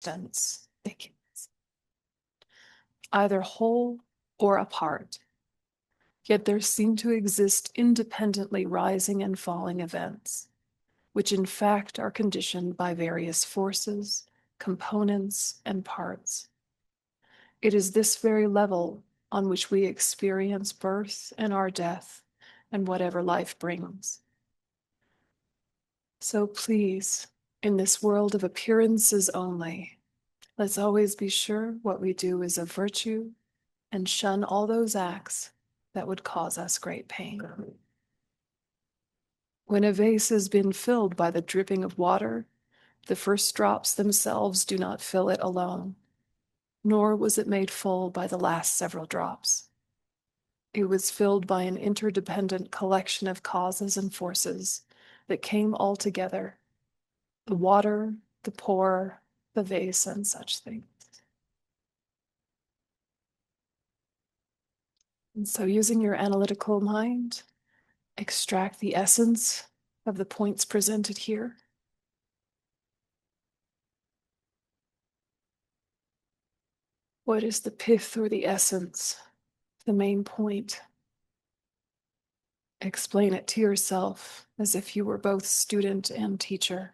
existence, either whole or apart. Yet there seem to exist independently rising and falling events, which in fact are conditioned by various forces, components, and parts. It is this very level on which we experience birth and our death and whatever life brings. So please, in this world of appearances only, let's always be sure what we do is of virtue and shun all those acts that would cause us great pain. When a vase has been filled by the dripping of water, the first drops themselves do not fill it alone, nor was it made full by the last several drops. It was filled by an interdependent collection of causes and forces that came all together: the water, the pour, the vase, and such things. And so, using your analytical mind, extract the essence of the points presented here. What is the pith or the essence, the main point? Explain it to yourself as if you were both student and teacher.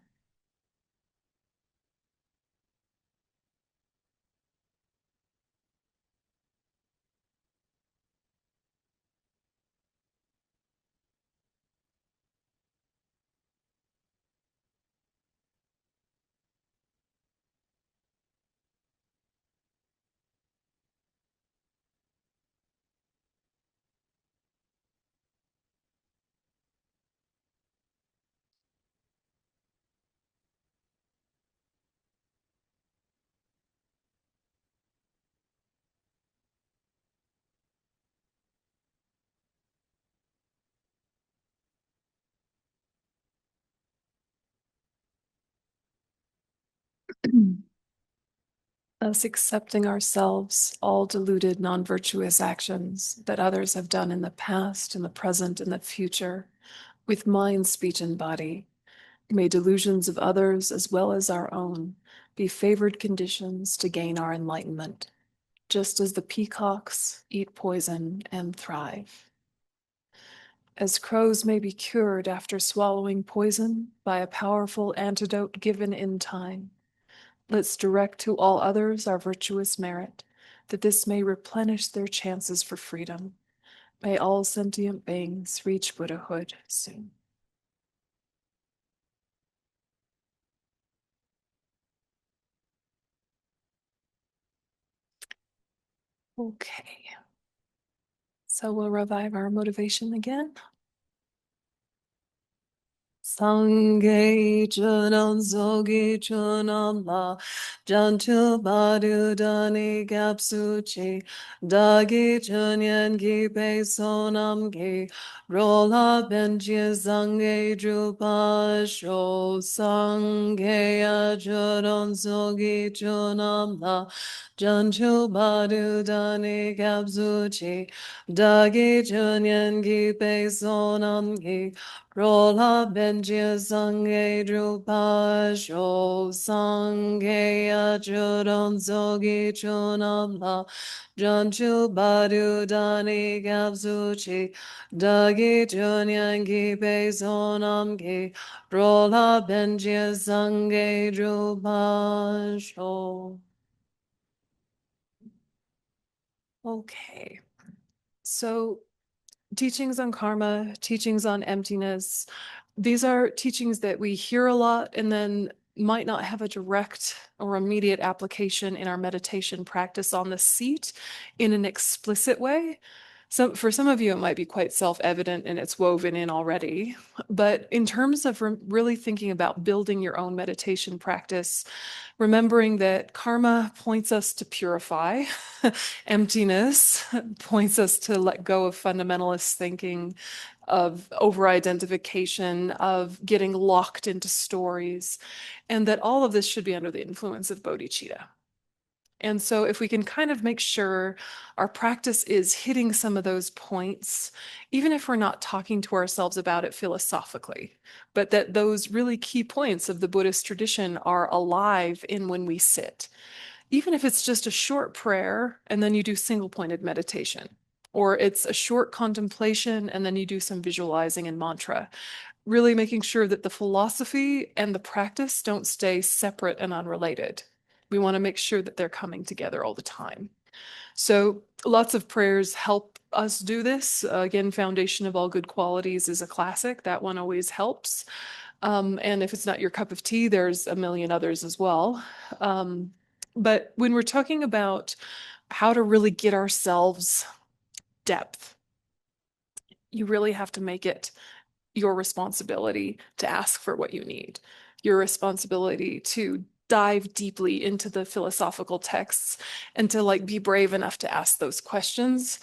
Thus accepting ourselves, all deluded, non-virtuous actions that others have done in the past, in the present, and the future, with mind, speech, and body. May delusions of others, as well as our own, be favored conditions to gain our enlightenment, just as the peacocks eat poison and thrive. As crows may be cured after swallowing poison by a powerful antidote given in time, let's direct to all others our virtuous merit, that this may replenish their chances for freedom. May all sentient beings reach Buddhahood soon. Okay, so we'll revive our motivation again. Sangye chunam sogi chunam la jantu badu dani gapsu chi dagi chunyan gi pe sonam gi rola benji sangye drupa sho sangye chunam sogi chunam la jantu badu dani gapsu chi dagi chunyan gi pe sonam gi Rola benjia sange drupa sho sange achuron zogi chunam la janchu badu dani gapsuchi dagi chunyangi pe sonam ki rola benjia sange drupa sho. Okay, so teachings on karma, teachings on emptiness, these are teachings that we hear a lot and then might not have a direct or immediate application in our meditation practice on the seat in an explicit way. So for some of you, it might be quite self-evident and it's woven in already. But in terms of really thinking about building your own meditation practice, remembering that karma points us to purify, emptiness points us to let go of fundamentalist thinking, of over-identification, of getting locked into stories, and that all of this should be under the influence of bodhicitta. And so if we can kind of make sure our practice is hitting some of those points, even if we're not talking to ourselves about it philosophically, but that those really key points of the Buddhist tradition are alive in when we sit, even if it's just a short prayer and then you do single-pointed meditation, or it's a short contemplation and then you do some visualizing and mantra, really making sure that the philosophy and the practice don't stay separate and unrelated. We want to make sure that they're coming together all the time. So lots of prayers help us do this. Again, Foundation of All Good Qualities is a classic. That one always helps. And if it's not your cup of tea, there's a million others as well. But when we're talking about how to really get ourselves depth, you really have to make it your responsibility to ask for what you need, your responsibility to dive deeply into the philosophical texts and to like be brave enough to ask those questions.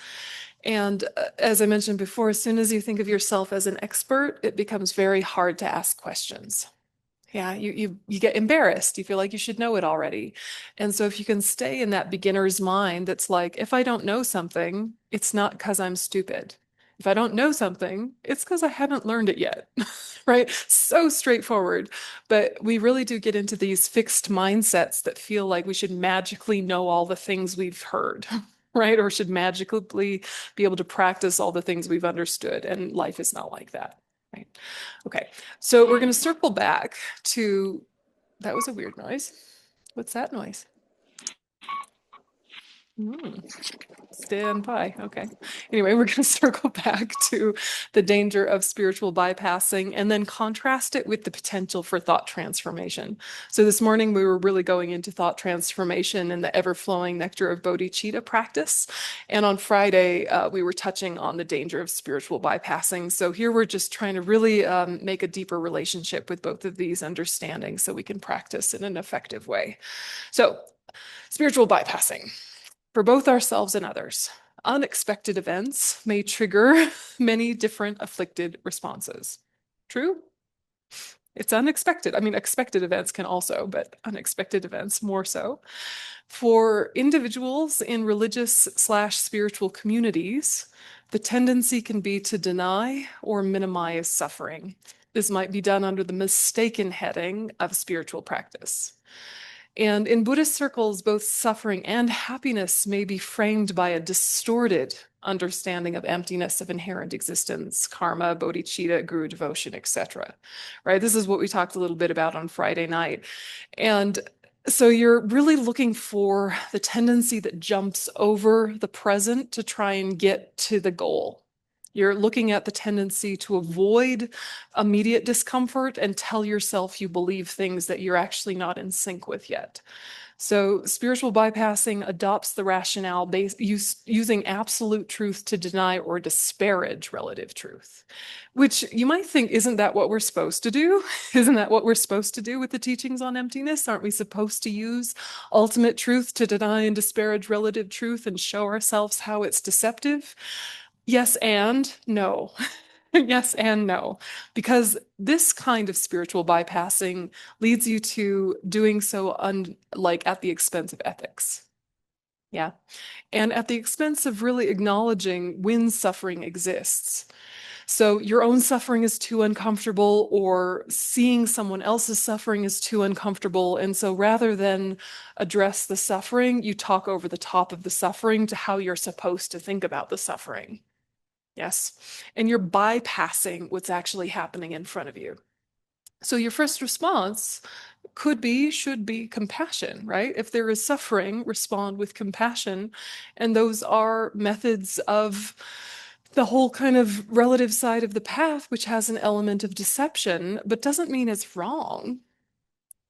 And as I mentioned before, as soon as you think of yourself as an expert, it becomes very hard to ask questions. Yeah, you get embarrassed. You feel like you should know it already. And so if you can stay in that beginner's mind that's like, if I don't know something, it's not because I'm stupid. If I don't know something, it's because I haven't learned it yet. Right? So straightforward. But we really do get into these fixed mindsets that feel like we should magically know all the things we've heard, right? Or should magically be able to practice all the things we've understood. And life is not like that. Right. Okay, so we're going to circle back to, that was a weird noise. What's that noise? Hmm. Stand by. Okay. Anyway, we're going to circle back to the danger of spiritual bypassing and then contrast it with the potential for thought transformation. So this morning we were really going into thought transformation and the ever-flowing nectar of bodhicitta practice. And on Friday, we were touching on the danger of spiritual bypassing. So here we're just trying to really make a deeper relationship with both of these understandings so we can practice in an effective way. So spiritual bypassing. For both ourselves and others, unexpected events may trigger many different afflicted responses. True? It's unexpected. I mean, expected events can also, but unexpected events more so. For individuals in religious/spiritual communities, the tendency can be to deny or minimize suffering. This might be done under the mistaken heading of spiritual practice. And in Buddhist circles, both suffering and happiness may be framed by a distorted understanding of emptiness of inherent existence, karma, bodhicitta, guru devotion, etc. Right? This is what we talked a little bit about on Friday night. And so you're really looking for the tendency that jumps over the present to try and get to the goal. You're looking at the tendency to avoid immediate discomfort and tell yourself you believe things that you're actually not in sync with yet. So spiritual bypassing adopts the rationale using absolute truth to deny or disparage relative truth, which you might think, isn't that what we're supposed to do? Isn't that what we're supposed to do with the teachings on emptiness? Aren't we supposed to use ultimate truth to deny and disparage relative truth and show ourselves how it's deceptive? Yes and no. Yes and no. Because this kind of spiritual bypassing leads you to doing so like at the expense of ethics. Yeah. And at the expense of really acknowledging when suffering exists. So your own suffering is too uncomfortable, or seeing someone else's suffering is too uncomfortable. And so rather than address the suffering, you talk over the top of the suffering to how you're supposed to think about the suffering. Yes. And you're bypassing what's actually happening in front of you. So your first response could be, should be compassion, right? If there is suffering, respond with compassion. And those are methods of the whole kind of relative side of the path, which has an element of deception, but doesn't mean it's wrong,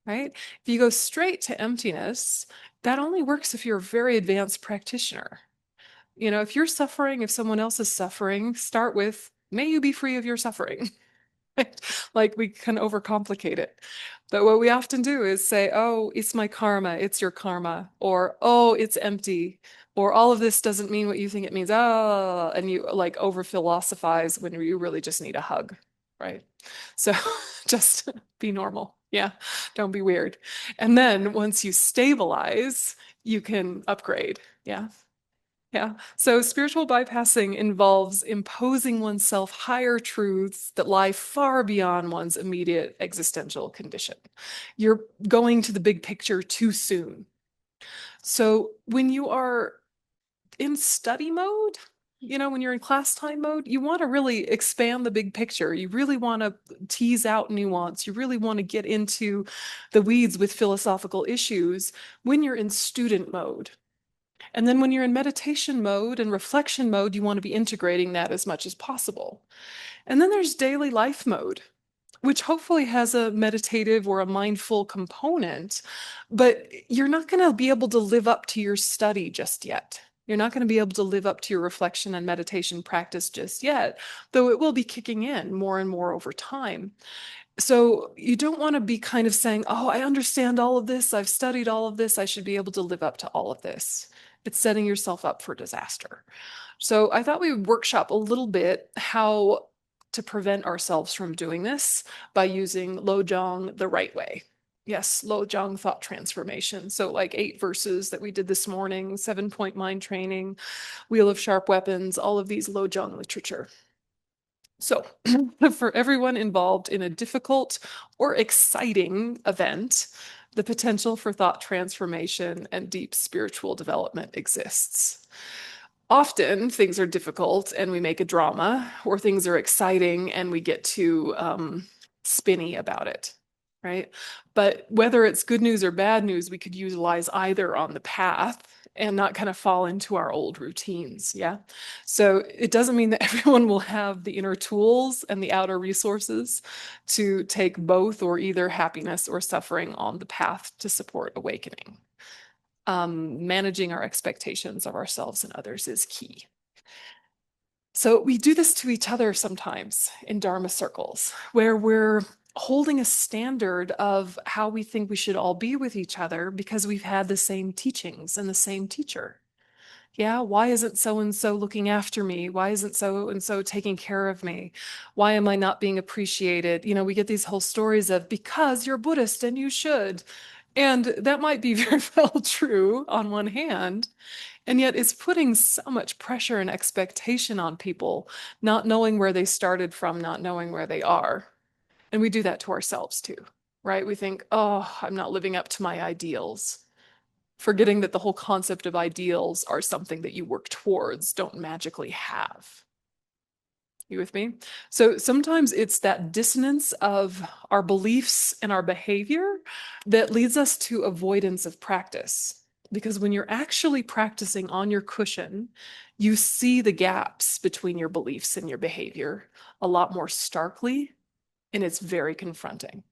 right? If you go straight to emptiness, that only works if you're a very advanced practitioner. You know, if you're suffering, if someone else is suffering, start with, may you be free of your suffering. Like we can overcomplicate it. But what we often do is say, oh, it's my karma, it's your karma, or oh, it's empty, or all of this doesn't mean what you think it means. Oh, and you like over philosophize when you really just need a hug, right? So just be normal. Yeah, don't be weird. And then once you stabilize, you can upgrade. Yeah. Yeah. So spiritual bypassing involves imposing oneself higher truths that lie far beyond one's immediate existential condition. You're going to the big picture too soon. So when you are in study mode, when you're in class time mode, you want to really expand the big picture. You really want to tease out nuance. You really want to get into the weeds with philosophical issues when you're in student mode. And then when you're in meditation mode and reflection mode, you want to be integrating that as much as possible. And then there's daily life mode, which hopefully has a meditative or a mindful component, but you're not going to be able to live up to your study just yet. You're not going to be able to live up to your reflection and meditation practice just yet, though it will be kicking in more and more over time. So you don't want to be kind of saying, oh, I understand all of this. I've studied all of this. I should be able to live up to all of this. It's setting yourself up for disaster. So I thought we would workshop a little bit how to prevent ourselves from doing this by using Losang the right way. Yes, Losang thought transformation. So like 8 verses that we did this morning, 7-point mind training, wheel of sharp weapons, all of these Losang literature. So, for everyone involved in a difficult or exciting event, the potential for thought transformation and deep spiritual development exists. Often things are difficult and we make a drama, or things are exciting and we get too spinny about it, right? But whether it's good news or bad news, we could utilize either on the path and not kind of fall into our old routines. Yeah. So it doesn't mean that everyone will have the inner tools and the outer resources to take both or either happiness or suffering on the path to support awakening. Managing our expectations of ourselves and others is key. So we do this to each other sometimes in Dharma circles, where we're holding a standard of how we think we should all be with each other because we've had the same teachings and the same teacher. Yeah, why isn't so and so looking after me? Why isn't so and so taking care of me? Why am I not being appreciated? We get these whole stories of because you're Buddhist and you should. And that might be very well true on one hand. And yet it's putting so much pressure and expectation on people, not knowing where they started from, not knowing where they are. And we do that to ourselves too, right? We think, oh, I'm not living up to my ideals, forgetting that the whole concept of ideals are something that you work towards, don't magically have. You with me? So sometimes it's that dissonance of our beliefs and our behavior that leads us to avoidance of practice. Because when you're actually practicing on your cushion, you see the gaps between your beliefs and your behavior a lot more starkly, and it's very confronting.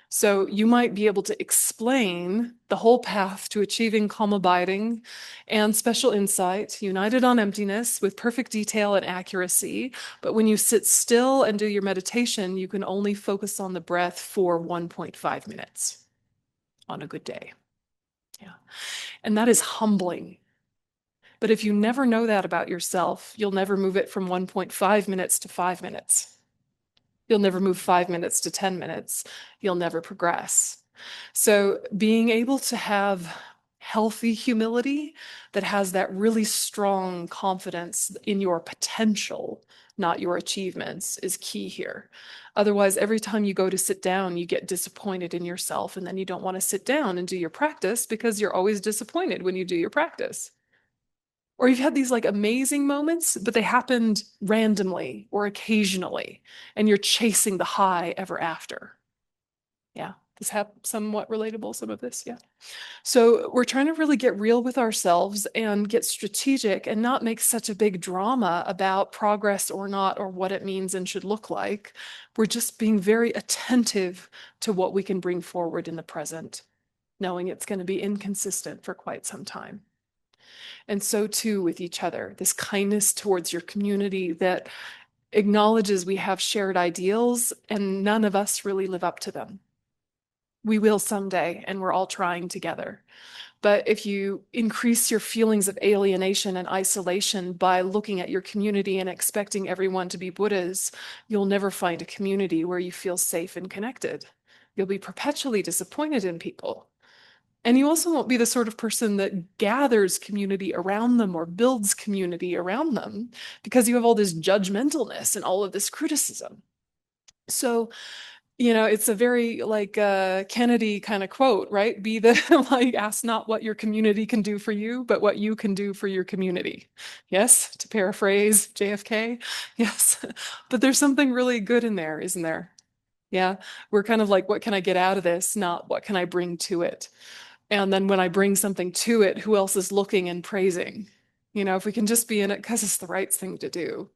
So you might be able to explain the whole path to achieving calm abiding and special insight, united on emptiness with perfect detail and accuracy. But when you sit still and do your meditation, you can only focus on the breath for 1.5 minutes on a good day. Yeah. And that is humbling. But if you never know that about yourself, you'll never move it from 1.5 minutes to 5 minutes. You'll never move 5 minutes to 10 minutes. You'll never progress. So being able to have healthy humility that has that really strong confidence in your potential, not your achievements, is key here. Otherwise, every time you go to sit down, you get disappointed in yourself, and then you don't want to sit down and do your practice because you're always disappointed when you do your practice. Or you've had these like amazing moments, but they happened randomly or occasionally, and you're chasing the high ever after. Yeah, this somewhat relatable, some of this, yeah. So we're trying to really get real with ourselves and get strategic and not make such a big drama about progress or not, or what it means and should look like. We're just being very attentive to what we can bring forward in the present, knowing it's going to be inconsistent for quite some time. And so too with each other, this kindness towards your community that acknowledges we have shared ideals and none of us really live up to them. We will someday, and we're all trying together. But if you increase your feelings of alienation and isolation by looking at your community and expecting everyone to be Buddhas, you'll never find a community where you feel safe and connected. You'll be perpetually disappointed in people. And you also won't be the sort of person that gathers community around them or builds community around them because you have all this judgmentalness and all of this criticism. So, it's a very like Kennedy kind of quote, right? Be the like, ask not what your community can do for you, but what you can do for your community. Yes, to paraphrase JFK. Yes. But there's something really good in there, isn't there? Yeah. We're kind of like, what can I get out of this? Not what can I bring to it? And then when I bring something to it, who else is looking and praising? If we can just be in it because it's the right thing to do.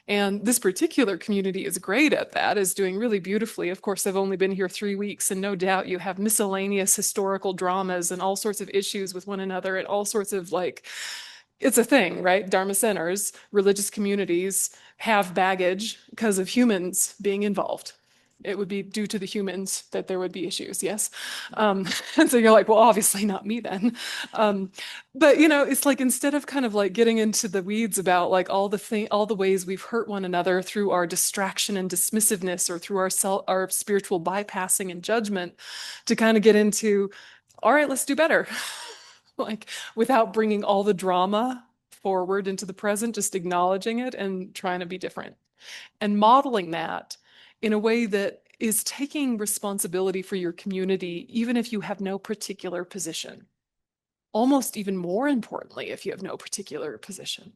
And this particular community is great at that, is doing really beautifully. Of course, I've only been here 3 weeks, and no doubt you have miscellaneous historical dramas and all sorts of issues with one another and all sorts of like, it's a thing, right? Dharma centers, religious communities have baggage because of humans being involved. It would be due to the humans that there would be issues, yes? And so you're like, well, obviously not me then. But it's like instead of kind of like getting into the weeds about like all the ways we've hurt one another through our distraction and dismissiveness or through our spiritual bypassing and judgment, to kind of get into, all right, let's do better. Like without bringing all the drama forward into the present, just acknowledging it and trying to be different and modeling that in a way that is taking responsibility for your community, even if you have no particular position. Almost even more importantly, if you have no particular position.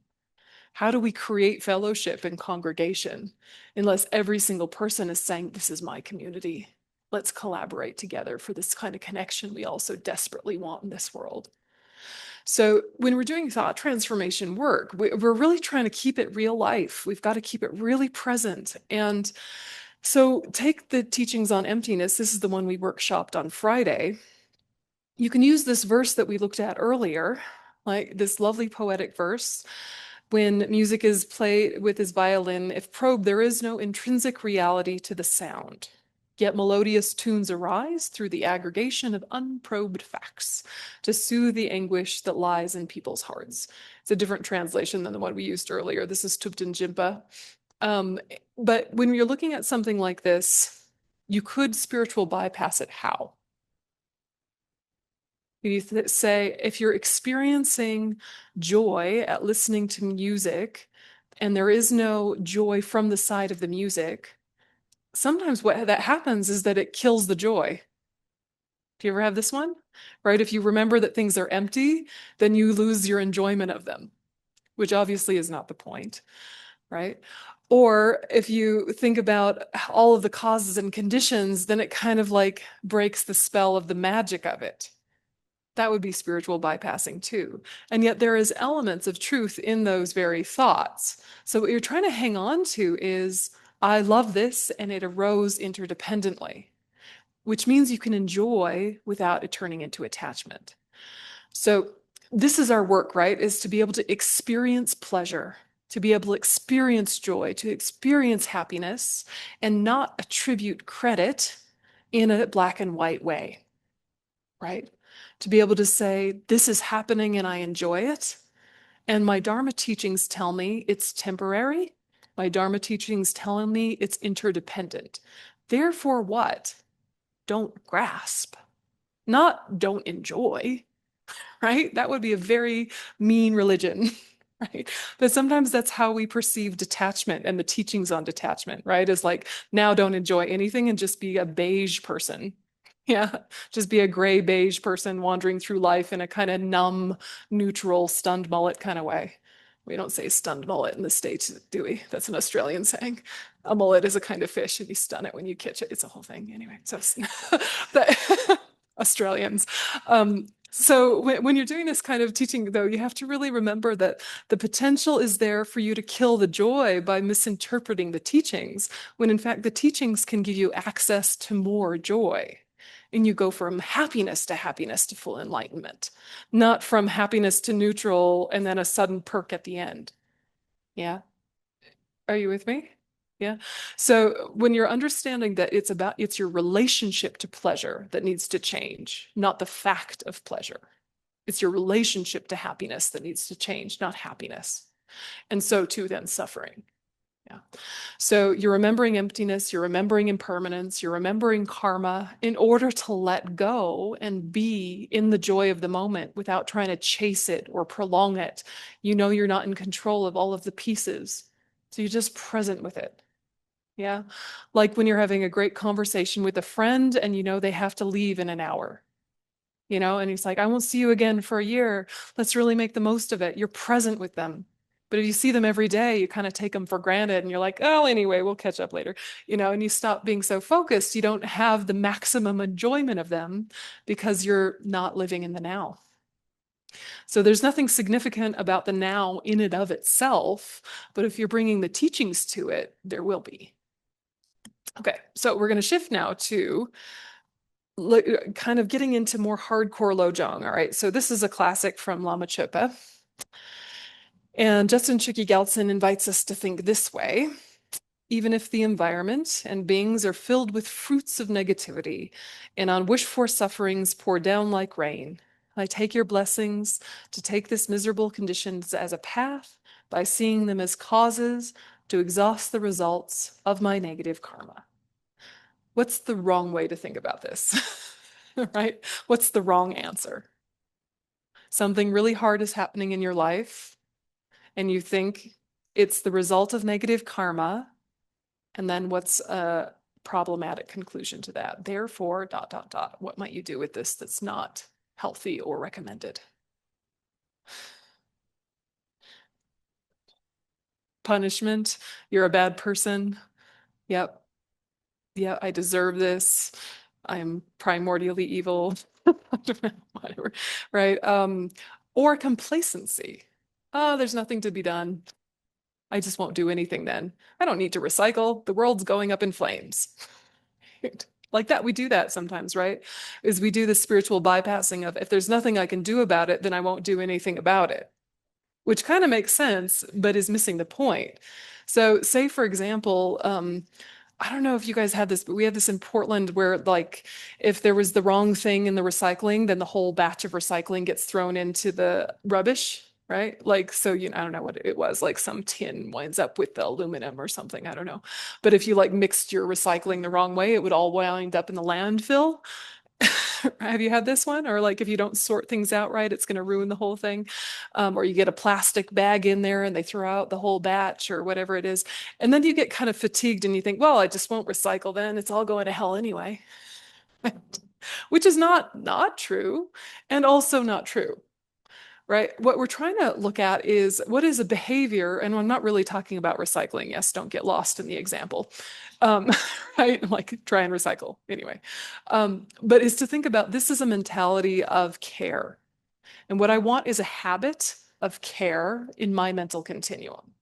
How do we create fellowship and congregation unless every single person is saying, this is my community? Let's collaborate together for this kind of connection we all so desperately want in this world. So when we're doing thought transformation work, we're really trying to keep it real life. We've got to keep it really present. And so take the teachings on emptiness. This is the one we workshopped on Friday. You can use this verse that we looked at earlier, like this lovely poetic verse. When music is played with his violin, if probed, there is no intrinsic reality to the sound. Yet melodious tunes arise through the aggregation of unprobed facts to soothe the anguish that lies in people's hearts. It's a different translation than the one we used earlier. This is Tupten Jinpa. But when you're looking at something like this, you could spiritual bypass it. How? You say, if you're experiencing joy at listening to music and there is no joy from the side of the music, sometimes what that happens is that it kills the joy. Do you ever have this one? Right? If you remember that things are empty, then you lose your enjoyment of them, which obviously is not the point, right? Or if you think about all of the causes and conditions, then it kind of like breaks the spell of the magic of it. That would be spiritual bypassing too. And yet there is elements of truth in those very thoughts. So what you're trying to hang on to is, I love this and it arose interdependently, which means you can enjoy without it turning into attachment. So this is our work, right? Is to be able to experience pleasure, to be able to experience joy, to experience happiness, and not attribute credit in a black and white way, right? To be able to say, this is happening and I enjoy it. And my Dharma teachings tell me it's temporary. My Dharma teachings tell me it's interdependent. Therefore, what? Don't grasp, not don't enjoy, right? That would be a very mean religion, right? But sometimes that's how we perceive detachment and the teachings on detachment, right? Is like, now don't enjoy anything and just be a beige person. Yeah, just be a gray beige person wandering through life in a kind of numb, neutral, stunned mullet kind of way. We don't say stunned mullet in the States, do we? That's an Australian saying. A mullet is a kind of fish and you stun it when you catch it. It's a whole thing anyway. So but Australians. So when you're doing this kind of teaching, though, you have to really remember that the potential is there for you to kill the joy by misinterpreting the teachings, when in fact the teachings can give you access to more joy. And you go from happiness to full enlightenment, not from happiness to neutral and then a sudden perk at the end. Yeah. Are you with me? Yeah. So when you're understanding that it's your relationship to pleasure that needs to change, not the fact of pleasure. It's your relationship to happiness that needs to change, not happiness. And so too then suffering. Yeah. So you're remembering emptiness, you're remembering impermanence, you're remembering karma in order to let go and be in the joy of the moment without trying to chase it or prolong it. You know you're not in control of all of the pieces. So you're just present with it. Yeah. Like when you're having a great conversation with a friend and you know they have to leave in an hour, and he's like, I won't see you again for a year. Let's really make the most of it. You're present with them. But if you see them every day, you kind of take them for granted and you're like, oh, anyway, we'll catch up later, and you stop being so focused. You don't have the maximum enjoyment of them because you're not living in the now. So there's nothing significant about the now in and of itself. But if you're bringing the teachings to it, there will be. Okay, so we're going to shift now to kind of getting into more hardcore Lojong. All right, so this is a classic from Lama Chopa. And Justin Chukyi Gyaltsen invites us to think this way. Even if the environment and beings are filled with fruits of negativity and unwished-for sufferings pour down like rain, I take your blessings to take this miserable conditions as a path by seeing them as causes to exhaust the results of my negative karma. What's the wrong way to think about this? Right? What's the wrong answer? Something really hard is happening in your life, and you think it's the result of negative karma, and then what's a problematic conclusion to that? Therefore, ... What might you do with this that's not healthy or recommended? Punishment. You're a bad person. Yep. Yeah, I deserve this. I'm primordially evil. Whatever. Right. Or complacency. Oh, there's nothing to be done. I just won't do anything then. I don't need to recycle. The world's going up in flames. Like that, we do that sometimes, right? Is we do the spiritual bypassing of if there's nothing I can do about it, then I won't do anything about it, which kind of makes sense, but is missing the point. So, say for example, I don't know if you guys had this, but we had this in Portland where, like, if there was the wrong thing in the recycling, then the whole batch of recycling gets thrown into the rubbish, right? Like, so, I don't know what it was, like some tin winds up with the aluminum or something, I don't know. But if you like mixed your recycling the wrong way, it would all wind up in the landfill. Have you had this one? Or like if you don't sort things out right, it's going to ruin the whole thing. Or you get a plastic bag in there and they throw out the whole batch or whatever it is. And then you get kind of fatigued and you think, well, I just won't recycle then. It's all going to hell anyway. Which is not true and also not true. Right? What we're trying to look at is what is a behavior, and I'm not really talking about recycling. Yes, don't get lost in the example. Um, right? Like try and recycle anyway. But is to think about this is a mentality of care. And what I want is a habit of care in my mental continuum.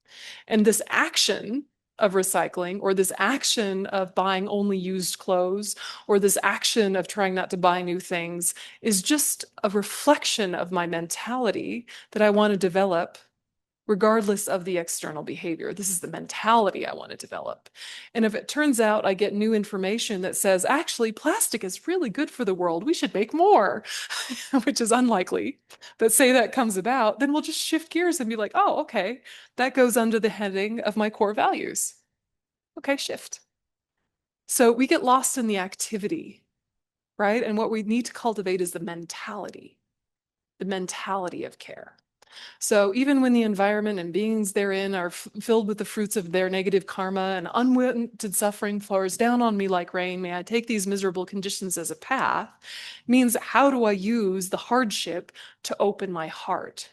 And this action of recycling, or this action of buying only used clothes, or this action of trying not to buy new things is just a reflection of my mentality that I want to develop regardless of the external behavior. This is the mentality I want to develop. And if it turns out I get new information that says, actually, plastic is really good for the world, we should make more, which is unlikely, but say that comes about, then we'll just shift gears and be like, oh, okay, that goes under the heading of my core values. Okay, shift. So we get lost in the activity, right? And what we need to cultivate is the mentality of care. So even when the environment and beings therein are filled with the fruits of their negative karma and unwanted suffering flows down on me like rain, may I take these miserable conditions as a path, means how do I use the hardship to open my heart?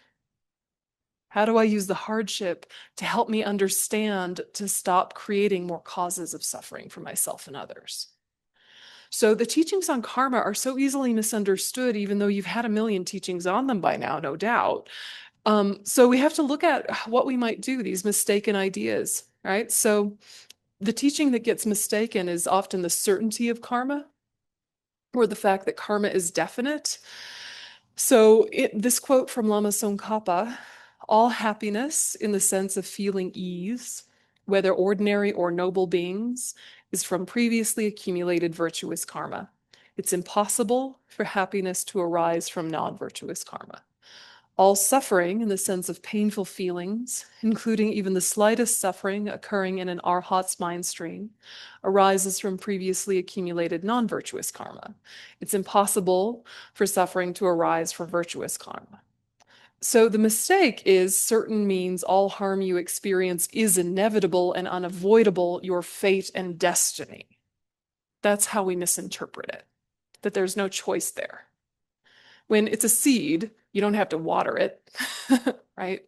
How do I use the hardship to help me understand to stop creating more causes of suffering for myself and others? So the teachings on karma are so easily misunderstood, even though you've had a million teachings on them by now, no doubt. So we have to look at what we might do, these mistaken ideas, right? So the teaching that gets mistaken is often the certainty of karma, or the fact that karma is definite. So this quote from Lama Tsongkhapa, all happiness in the sense of feeling ease, whether ordinary or noble beings, is from previously accumulated virtuous karma. It's impossible for happiness to arise from non-virtuous karma. All suffering, in the sense of painful feelings, including even the slightest suffering occurring in an arhat's mind stream, arises from previously accumulated non-virtuous karma. It's impossible for suffering to arise from virtuous karma. So the mistake is certain means all harm you experience is inevitable and unavoidable, your fate and destiny. That's how we misinterpret it, that there's no choice there. When it's a seed, you don't have to water it, right?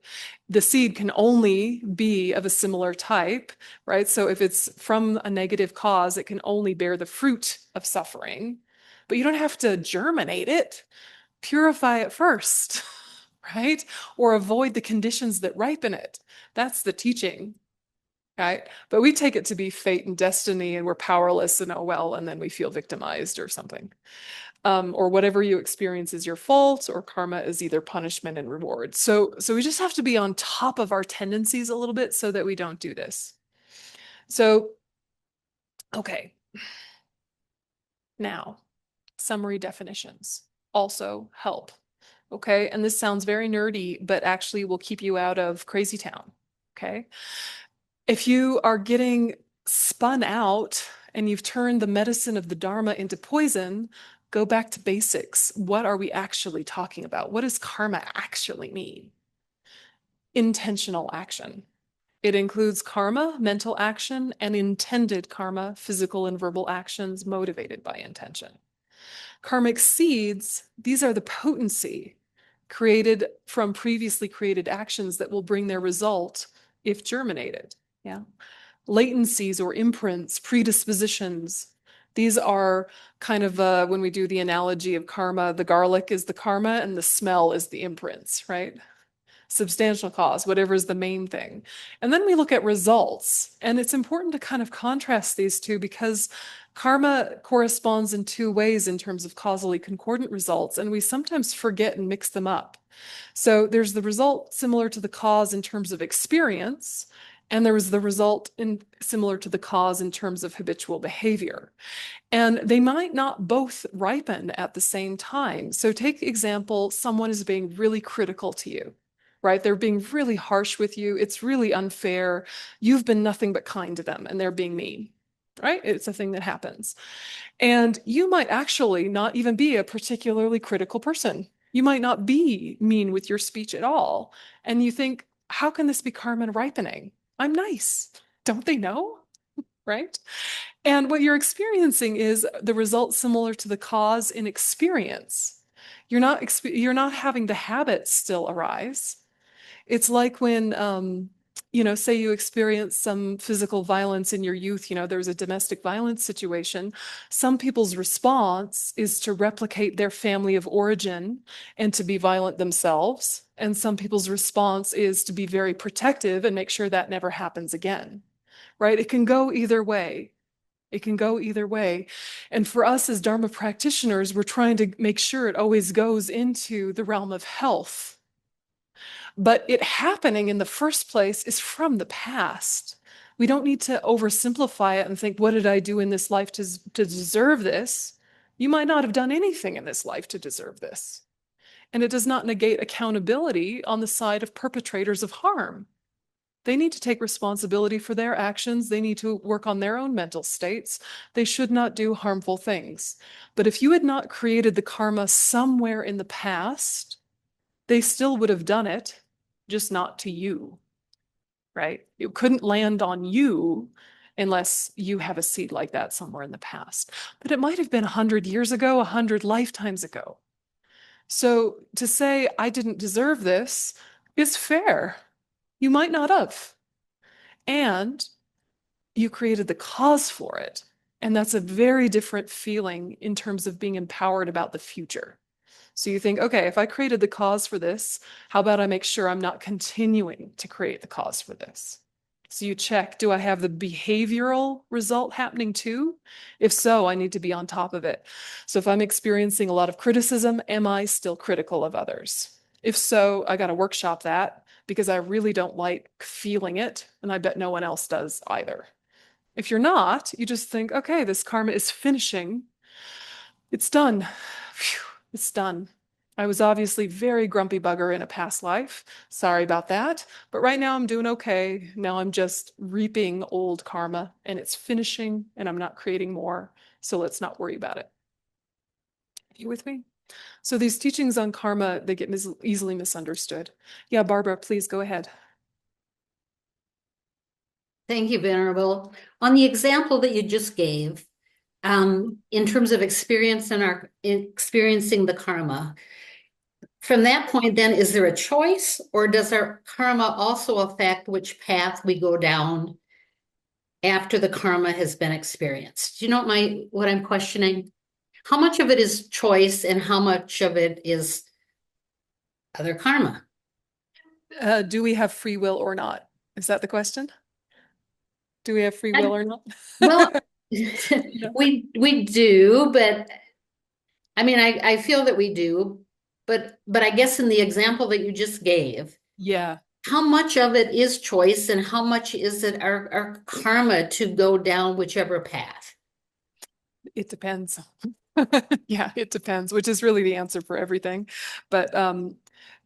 The seed can only be of a similar type, right? So if it's from a negative cause, it can only bear the fruit of suffering, but you don't have to germinate it. Purify it first, right? Or avoid the conditions that ripen it. That's the teaching, right? But we take it to be fate and destiny, and we're powerless, and oh well, and then we feel victimized or something. Or whatever you experience is your fault, or karma is either punishment and reward. So we just have to be on top of our tendencies a little bit so that we don't do this. So, okay. Now, summary definitions also help. Okay, and this sounds very nerdy, but actually will keep you out of crazy town. Okay. If you are getting spun out and you've turned the medicine of the Dharma into poison, go back to basics. What are we actually talking about? What does karma actually mean? Intentional action. It includes karma, mental action, and intended karma, physical and verbal actions motivated by intention. Karmic seeds, these are the potency created from previously created actions that will bring their result if germinated. Yeah. Latencies or imprints, predispositions. These are kind of when we do the analogy of karma, the garlic is the karma and the smell is the imprints, right? Substantial cause, whatever is the main thing. And then we look at results. And it's important to kind of contrast these two because karma corresponds in two ways in terms of causally concordant results, and we sometimes forget and mix them up. So there's the result similar to the cause in terms of experience, and there was the result similar to the cause in terms of habitual behavior. And they might not both ripen at the same time. So take example, someone is being really critical to you, right? They're being really harsh with you. It's really unfair. You've been nothing but kind to them and they're being mean, right? It's a thing that happens. And you might actually not even be a particularly critical person. You might not be mean with your speech at all. And you think, how can this be karma ripening? I'm nice. Don't they know? Right? And what you're experiencing is the result similar to the cause in experience. You're not having the habits still arise. It's like when, say you experience some physical violence in your youth, there was a domestic violence situation. Some people's response is to replicate their family of origin and to be violent themselves. And some people's response is to be very protective and make sure that never happens again, right? It can go either way. It can go either way. And for us as Dharma practitioners, we're trying to make sure it always goes into the realm of health. But it happening in the first place is from the past. We don't need to oversimplify it and think, what did I do in this life to deserve this? You might not have done anything in this life to deserve this. And it does not negate accountability on the side of perpetrators of harm. They need to take responsibility for their actions. They need to work on their own mental states. They should not do harmful things. But if you had not created the karma somewhere in the past, they still would have done it, just not to you, right? It couldn't land on you unless you have a seed like that somewhere in the past. But it might have been 100 years ago, 100 lifetimes ago. So to say, I didn't deserve this is fair. You might not have. And you created the cause for it. And that's a very different feeling in terms of being empowered about the future. So you think, okay, if I created the cause for this, how about I make sure I'm not continuing to create the cause for this? So you check, do I have the behavioral result happening too? If so, I need to be on top of it. So if I'm experiencing a lot of criticism, am I still critical of others? If so, I got to workshop that because I really don't like feeling it, and I bet no one else does either. If you're not, you just think, okay, this karma is finishing. It's done. Phew, it's done. I was obviously very grumpy bugger in a past life. Sorry about that. But right now I'm doing okay. Now I'm just reaping old karma and it's finishing and I'm not creating more. So let's not worry about it. You with me? So these teachings on karma, they get easily misunderstood. Yeah, Barbara, please go ahead. Thank you, Venerable. On the example that you just gave, in terms of experiencing the karma, from that point, then, is there a choice, or does our karma also affect which path we go down after the karma has been experienced? Do you know what I'm questioning? How much of it is choice, and how much of it is other karma? Do we have free will or not? Is that the question? Do we have free will I, or not? well, No. we do, but I mean, I feel that we do, but I guess in the example that you just gave, Yeah, how much of it is choice and how much is it our karma to go down whichever path? it depends. Yeah, it depends, which is really the answer for everything. But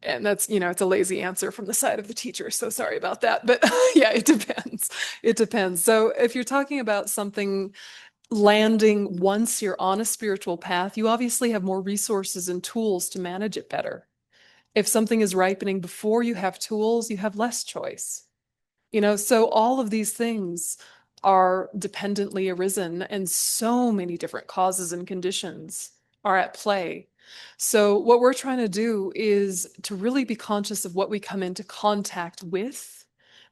and that's, it's a lazy answer from the side of the teacher, so sorry about that. But yeah, it depends. It depends. So if you're talking about something landing once you're on a spiritual path, you obviously have more resources and tools to manage it better. If something is ripening before you have tools, you have less choice. So all of these things are dependently arisen, and so many different causes and conditions are at play. So, what we're trying to do is to really be conscious of what we come into contact with,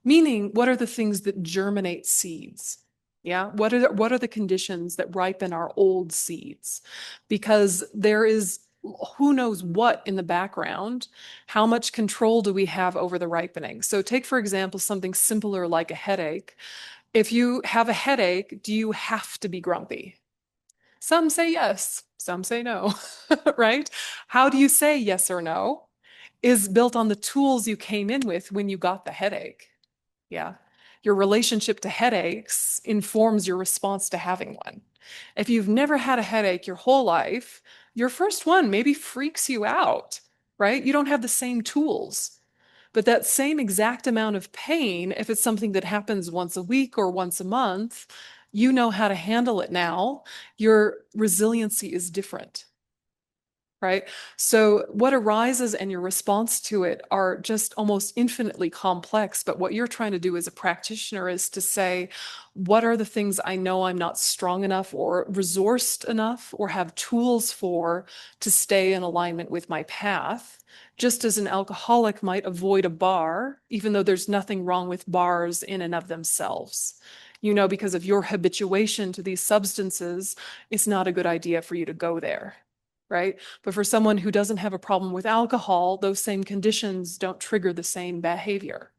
meaning what are the things that germinate seeds? Yeah, what are the conditions that ripen our old seeds? Because there is who knows what in the background. How much control do we have over the ripening? So take, for example, something simpler like a headache. If you have a headache, do you have to be grumpy? Some say yes, some say no, right? How do you say yes or no is built on the tools you came in with when you got the headache. Yeah. Your relationship to headaches informs your response to having one. If you've never had a headache your whole life, your first one maybe freaks you out, right? You don't have the same tools. But that same exact amount of pain, if it's something that happens once a week or once a month, you know how to handle it now. Your resiliency is different, right? So what arises and your response to it are just almost infinitely complex. But what you're trying to do as a practitioner is to say, what are the things I know I'm not strong enough or resourced enough or have tools for to stay in alignment with my path? Just as an alcoholic might avoid a bar, even though there's nothing wrong with bars in and of themselves. Because of your habituation to these substances, it's not a good idea for you to go there, right? But for someone who doesn't have a problem with alcohol, those same conditions don't trigger the same behavior,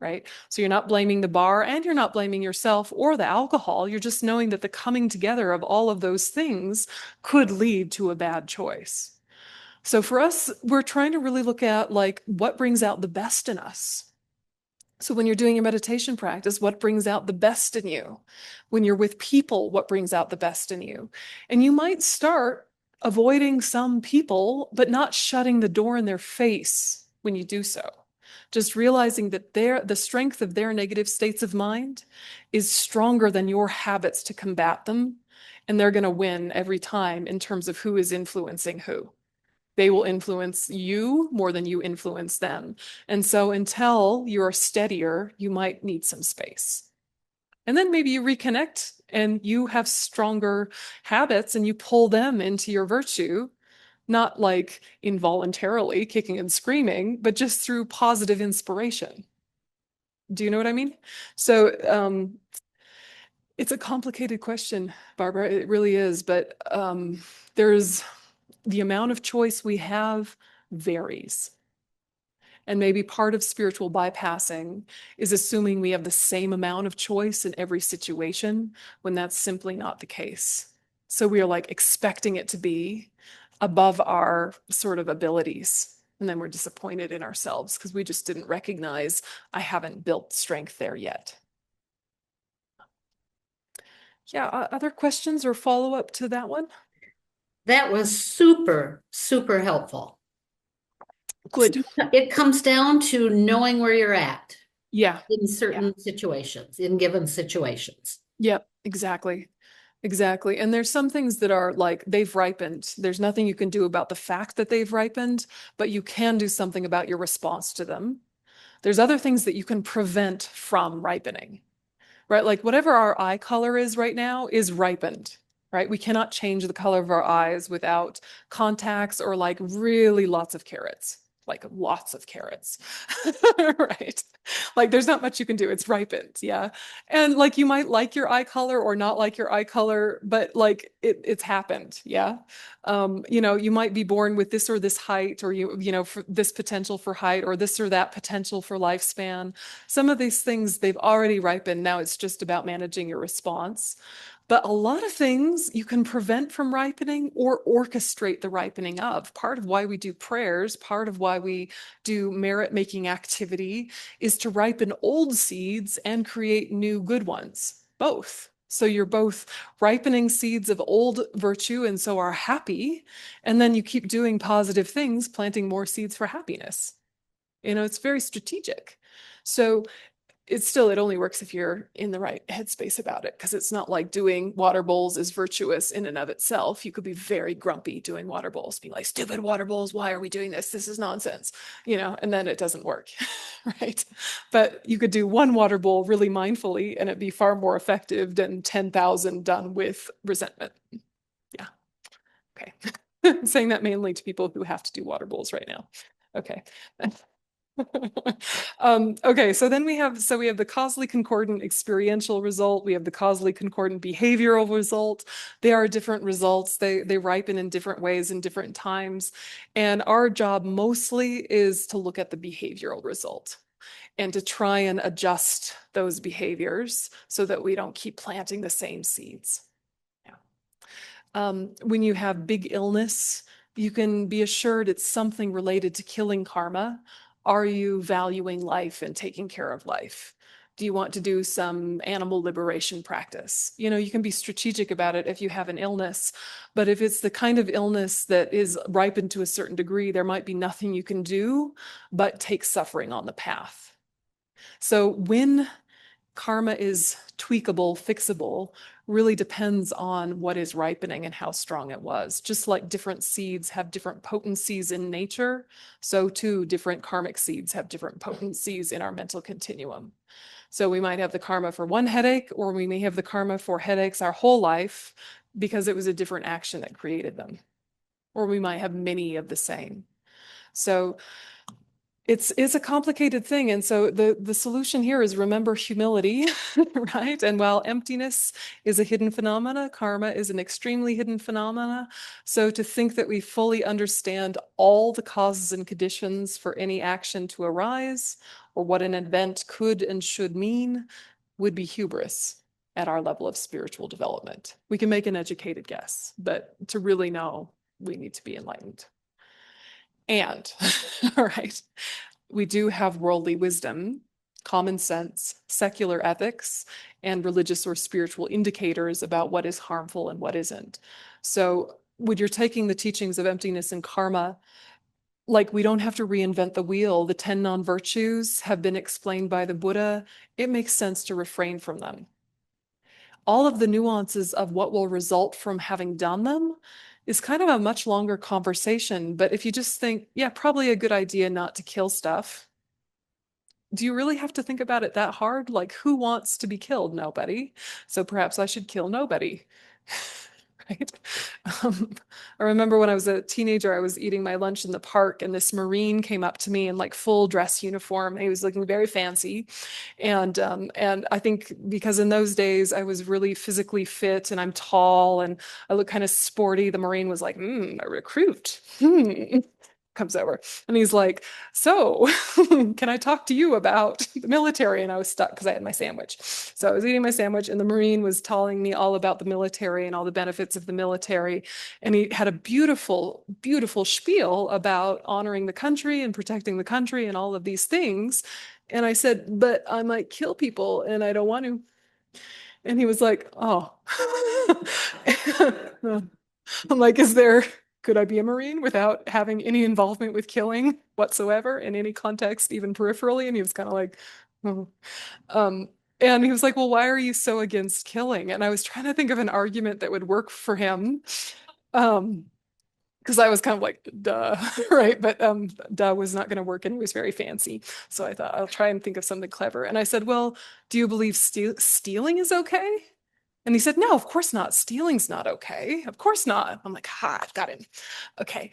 right? So you're not blaming the bar and you're not blaming yourself or the alcohol. You're just knowing that the coming together of all of those things could lead to a bad choice. So for us, we're trying to really look at like what brings out the best in us. So when you're doing your meditation practice, what brings out the best in you? When you're with people, what brings out the best in you? And you might start avoiding some people, but not shutting the door in their face when you do so. Just realizing that the strength of their negative states of mind is stronger than your habits to combat them. And they're going to win every time in terms of who is influencing who. They will influence you more than you influence them. And so until you're steadier, you might need some space. And then maybe you reconnect and you have stronger habits and you pull them into your virtue, not like involuntarily kicking and screaming, but just through positive inspiration. Do you know what I mean? So it's a complicated question, Barbara. It really is. But there's the amount of choice we have varies. And maybe part of spiritual bypassing is assuming we have the same amount of choice in every situation when that's simply not the case. So we are like expecting it to be above our sort of abilities. And then we're disappointed in ourselves because we just didn't recognize I haven't built strength there yet. Yeah, other questions or follow up to that one? That was super, super helpful. Good. It comes down to knowing where you're at Yeah. in Yeah. certain situations, in given situations. Yep. Exactly. Exactly. And there's some things that are like they've ripened. There's nothing you can do about the fact that they've ripened, but you can do something about your response to them. There's other things that you can prevent from ripening, right? Like whatever our eye color is right now is ripened, right? We cannot change the color of our eyes without contacts or like really lots of carrots, like lots of carrots, right? Like there's not much you can do. It's ripened, yeah. And like you might like your eye color or not like your eye color, but like it's happened, yeah. You might be born with this or this height, or for this potential for height, or this or that potential for lifespan. Some of these things, they've already ripened. Now it's just about managing your response. But a lot of things you can prevent from ripening or orchestrate the ripening of. Part of why we do prayers, part of why we do merit making activity is to ripen old seeds and create new good ones, both. So you're both ripening seeds of old virtue and so are happy. And then you keep doing positive things, planting more seeds for happiness. It's very strategic. So it only works if you're in the right headspace about it, because it's not like doing water bowls is virtuous in and of itself. You could be very grumpy doing water bowls, be like, stupid water bowls, why are we doing this? This is nonsense, and then it doesn't work, right? But you could do one water bowl really mindfully and it'd be far more effective than 10,000 done with resentment. Yeah. Okay. I'm saying that mainly to people who have to do water bowls right now. Okay. Okay, so then we have the causally concordant experiential result, we have the causally concordant behavioral result. They are different results. They ripen in different ways in different times. And our job mostly is to look at the behavioral result and to try and adjust those behaviors so that we don't keep planting the same seeds. Yeah. When you have big illness, you can be assured it's something related to killing karma. Are you valuing life and taking care of life? Do you want to do some animal liberation practice? You can be strategic about it if you have an illness, but if it's the kind of illness that is ripened to a certain degree, there might be nothing you can do but take suffering on the path. So when karma is tweakable, fixable, really depends on what is ripening and how strong it was. Just like different seeds have different potencies in nature, so too different karmic seeds have different potencies in our mental continuum. So we might have the karma for one headache, or we may have the karma for headaches our whole life because it was a different action that created them. Or we might have many of the same. So it's a complicated thing. And so the solution here is remember humility, right? And while emptiness is a hidden phenomena, karma is an extremely hidden phenomena. So to think that we fully understand all the causes and conditions for any action to arise, or what an event could and should mean, would be hubris at our level of spiritual development. We can make an educated guess, but to really know, we need to be enlightened. And, all right, we do have worldly wisdom, common sense, secular ethics, and religious or spiritual indicators about what is harmful and what isn't. So when you're taking the teachings of emptiness and karma, like we don't have to reinvent the wheel. The 10 non-virtues have been explained by the Buddha. It makes sense to refrain from them. All of the nuances of what will result from having done them is kind of a much longer conversation. But if you just think, yeah, probably a good idea not to kill stuff, do you really have to think about it that hard? Like, who wants to be killed? Nobody. So perhaps I should kill nobody. Right? Um, I remember when I was a teenager, I was eating my lunch in the park, and this Marine came up to me in like full dress uniform. He was looking very fancy, and I think because in those days I was really physically fit and I'm tall and I look kind of sporty, the Marine was like, a recruit. Comes over and he's like, so can I talk to you about the military? And I was stuck because I had my sandwich. So I was eating my sandwich and the Marine was telling me all about the military and all the benefits of the military. And he had a beautiful, beautiful spiel about honoring the country and protecting the country and all of these things. And I said, but I might kill people and I don't want to. And he was like, oh. I'm like, could I be a Marine without having any involvement with killing whatsoever in any context, even peripherally? And he was kind of like, oh. Um, and he was like, well, why are you so against killing? And I was trying to think of an argument that would work for him. Um, because I was kind of like, duh, right? But duh was not going to work, and he was very fancy. So I thought I'll try and think of something clever. And I said, well, do you believe stealing is okay? And he said, no, of course not. Stealing's not okay. Of course not. I'm like, ha, I've got him. Okay.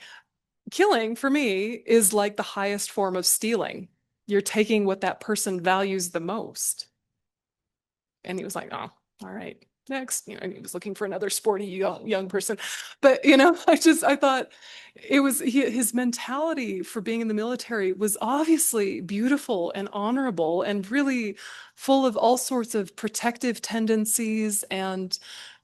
Killing for me is like the highest form of stealing. You're taking what that person values the most. And he was like, oh, all right, next. And he was looking for another sporty young person. But, I thought it was his mentality for being in the military was obviously beautiful and honorable and really full of all sorts of protective tendencies and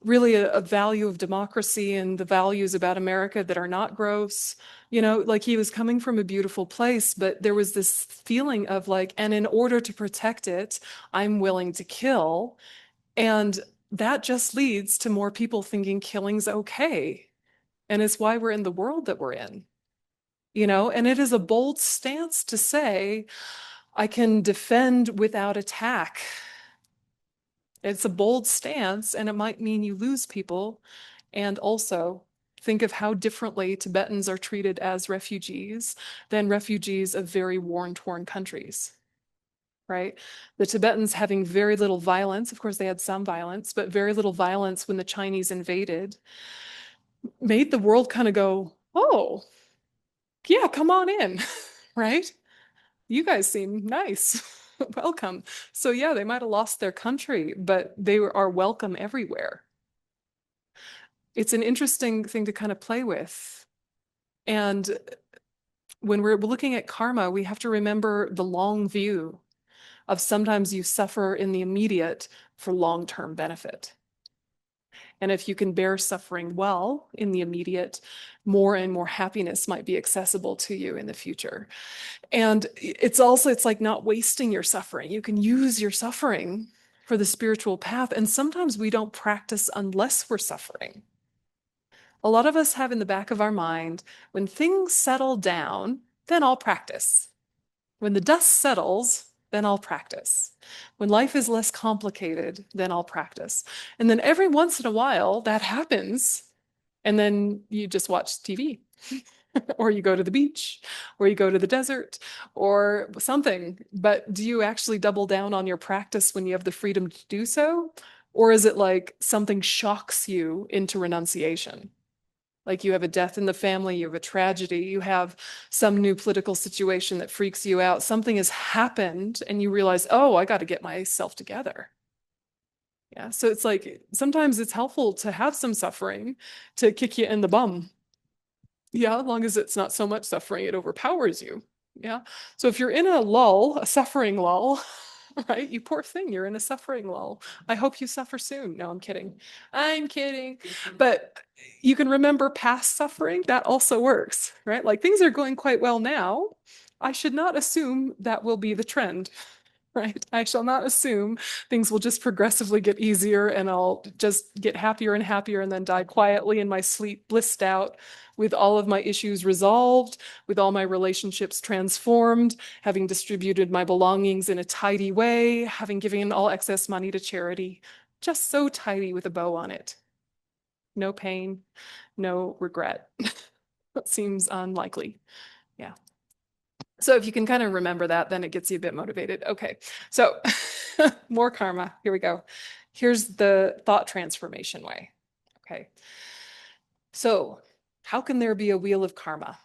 really a value of democracy and the values about America that are not gross. Like he was coming from a beautiful place, but there was this feeling of like, and in order to protect it, I'm willing to kill. And that just leads to more people thinking killing's okay. And it's why we're in the world that we're in, and it is a bold stance to say, I can defend without attack. It's a bold stance, and it might mean you lose people. And also, think of how differently Tibetans are treated as refugees than refugees of very war-torn countries. Right? The Tibetans having very little violence. Of course, they had some violence, but very little violence when the Chinese invaded made the world kind of go, oh, yeah, come on in, right? You guys seem nice. Welcome. So, yeah, they might have lost their country, but they are welcome everywhere. It's an interesting thing to kind of play with. And when we're looking at karma, we have to remember the long view of sometimes you suffer in the immediate for long-term benefit. And if you can bear suffering well in the immediate, more and more happiness might be accessible to you in the future. And it's like not wasting your suffering. You can use your suffering for the spiritual path. And sometimes we don't practice unless we're suffering. A lot of us have in the back of our mind, when things settle down, then I'll practice. When the dust settles, then I'll practice. When life is less complicated, then I'll practice. And then every once in a while, that happens. And then you just watch TV, or you go to the beach, or you go to the desert, or something. But do you actually double down on your practice when you have the freedom to do so? Or is it like something shocks you into renunciation? Like you have a death in the family, you have a tragedy, you have some new political situation that freaks you out. Something has happened and you realize, oh, I got to get myself together. Yeah. So it's like sometimes it's helpful to have some suffering to kick you in the bum. Yeah. As long as it's not so much suffering, it overpowers you. Yeah. So if you're in a lull, a suffering lull, right? You poor thing, you're in a suffering lull. I hope you suffer soon. No, I'm kidding. I'm kidding. But you can remember past suffering, that also works, right? Like things are going quite well now. I should not assume that will be the trend, right? I shall not assume things will just progressively get easier and I'll just get happier and happier and then die quietly in my sleep, blissed out with all of my issues resolved, with all my relationships transformed, having distributed my belongings in a tidy way, having given all excess money to charity, just so tidy with a bow on it. No pain, no regret. That seems unlikely. Yeah. So if you can kind of remember that, then it gets you a bit motivated. Okay, so more karma. Here we go. Here's the thought transformation way. Okay, so how can there be a wheel of karma?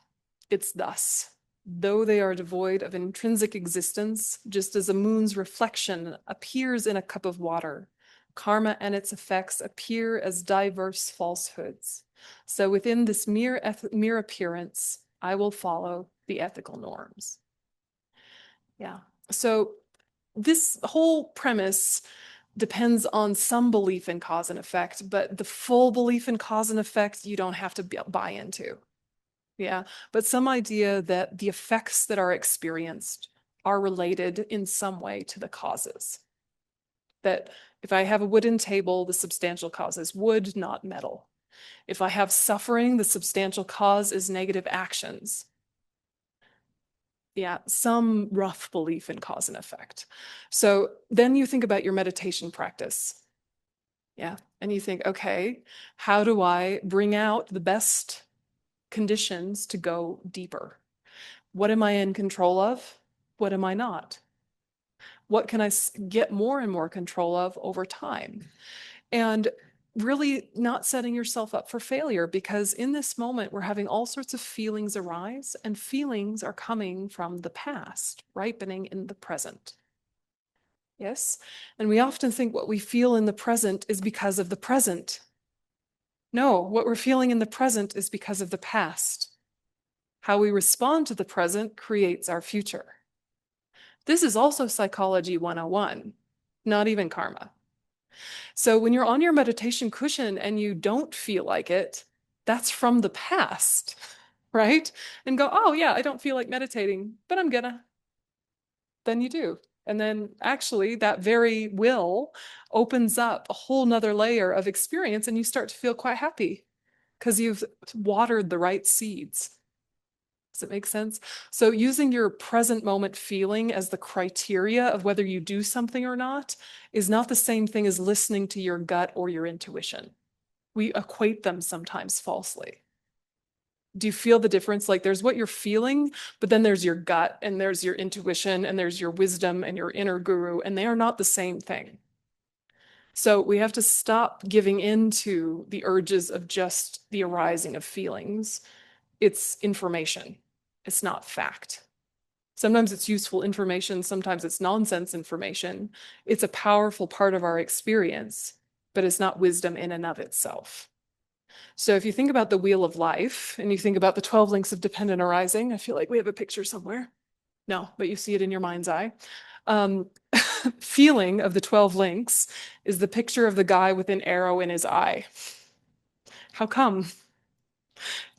It's thus. Though they are devoid of intrinsic existence, just as a moon's reflection appears in a cup of water, karma and its effects appear as diverse falsehoods. So within this mere appearance, I will follow the ethical norms. Yeah. So this whole premise depends on some belief in cause and effect, but the full belief in cause and effect, you don't have to buy into. Yeah. But some idea that the effects that are experienced are related in some way to the causes. That if I have a wooden table, the substantial cause is wood, not metal. If I have suffering, the substantial cause is negative actions. Yeah, some rough belief in cause and effect. So then you think about your meditation practice. Yeah, and you think, okay, how do I bring out the best conditions to go deeper? What am I in control of? What am I not? What can I get more and more control of over time? And really not setting yourself up for failure, because in this moment, we're having all sorts of feelings arise, and feelings are coming from the past, ripening in the present. Yes? And we often think what we feel in the present is because of the present. No, what we're feeling in the present is because of the past. How we respond to the present creates our future. This is also psychology 101, not even karma. So when you're on your meditation cushion and you don't feel like it, that's from the past, right? And go, oh yeah, I don't feel like meditating, but I'm gonna. Then you do. And then actually that very will opens up a whole nother layer of experience, and you start to feel quite happy because you've watered the right seeds. Does it make sense? So using your present moment feeling as the criteria of whether you do something or not is not the same thing as listening to your gut or your intuition. We equate them sometimes falsely. Do you feel the difference? Like there's what you're feeling, but then there's your gut and there's your intuition and there's your wisdom and your inner guru, and they are not the same thing. So we have to stop giving in to the urges of just the arising of feelings. It's information. It's not fact. Sometimes it's useful information, sometimes it's nonsense information. It's a powerful part of our experience, but it's not wisdom in and of itself. So if you think about the wheel of life and you think about the 12 links of dependent arising, I feel like we have a picture somewhere. No, but you see it in your mind's eye. Um, feeling of the 12 links is the picture of the guy with an arrow in his eye. How come?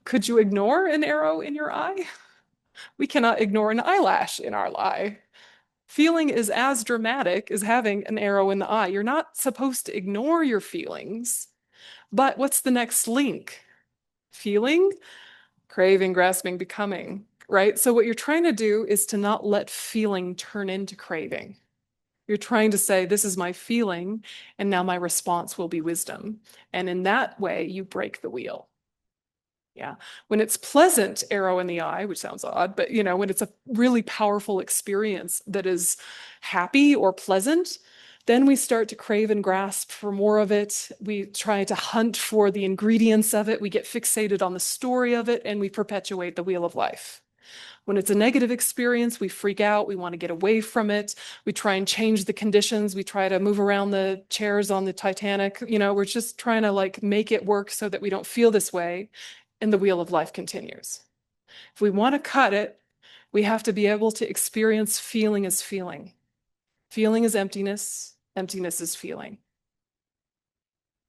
Could you ignore an arrow in your eye? We cannot ignore an eyelash in our eye. Feeling is as dramatic as having an arrow in the eye. You're not supposed to ignore your feelings, but what's the next link? Feeling, craving, grasping, becoming, right? So what you're trying to do is to not let feeling turn into craving. You're trying to say, this is my feeling, and now my response will be wisdom. And in that way, you break the wheel. Yeah. When it's pleasant, arrow in the eye, which sounds odd, but when it's a really powerful experience that is happy or pleasant, then we start to crave and grasp for more of it. We try to hunt for the ingredients of it. We get fixated on the story of it, and we perpetuate the wheel of life. When it's a negative experience, we freak out. We want to get away from it. We try and change the conditions. We try to move around the chairs on the Titanic. We're just trying to make it work so that we don't feel this way. And the wheel of life continues. If we want to cut it, we have to be able to experience feeling as feeling. Feeling is emptiness. Emptiness is feeling.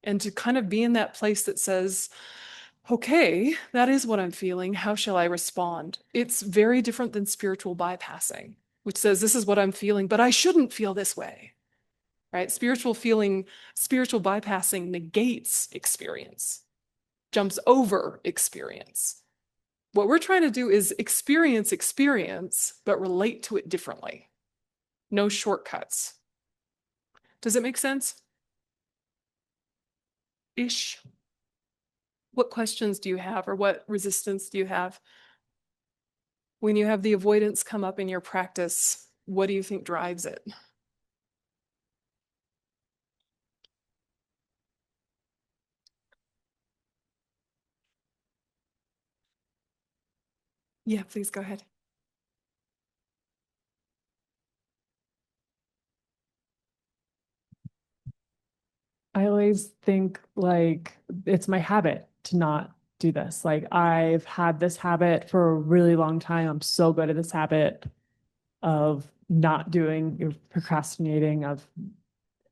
And to kind of be in that place that says, okay, that is what I'm feeling. How shall I respond? It's very different than spiritual bypassing, which says, this is what I'm feeling, but I shouldn't feel this way, right? Spiritual bypassing negates experience, jumps over experience. What we're trying to do is experience, but relate to it differently. No shortcuts. Does it make sense? Ish. What questions do you have, or what resistance do you have? When you have the avoidance come up in your practice, what do you think drives it? Yeah, please go ahead. I always think like it's my habit to not do this. Like I've had this habit for a really long time. I'm so good at this habit of not doing, procrastinating, of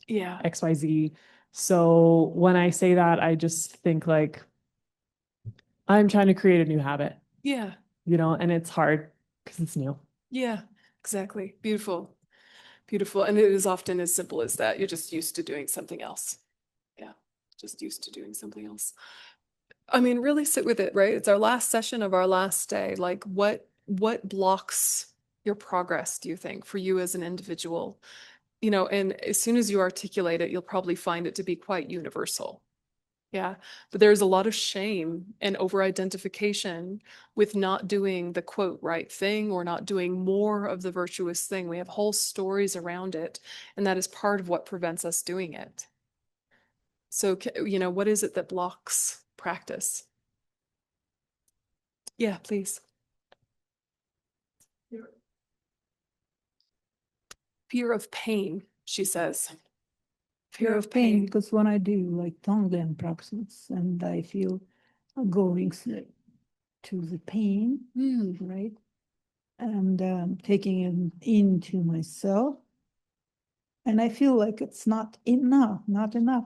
Yeah, XYZ. So when I say that, I just think like I'm trying to create a new habit, yeah, and it's hard because it's new. yeah, exactly. Beautiful, beautiful. And it is often as simple as that. You're just used to doing something else. Yeah, just used to doing something else. I mean, really sit with it, right? It's our last session of our last day. Like what blocks your progress, do you think, for you as an individual? You know, and as soon as you articulate it, you'll probably find it to be quite universal. Yeah. But there's a lot of shame and over-identification with not doing the quote right thing or not doing more of the virtuous thing. We have whole stories around it, and that is part of what prevents us doing it. So, you know, what is it that blocks practice? Yeah, please. Fear of pain, she says. Fear of pain. Because when I do like Tonglen practice and I feel going to the pain, right? And taking it into myself. And I feel like it's not enough.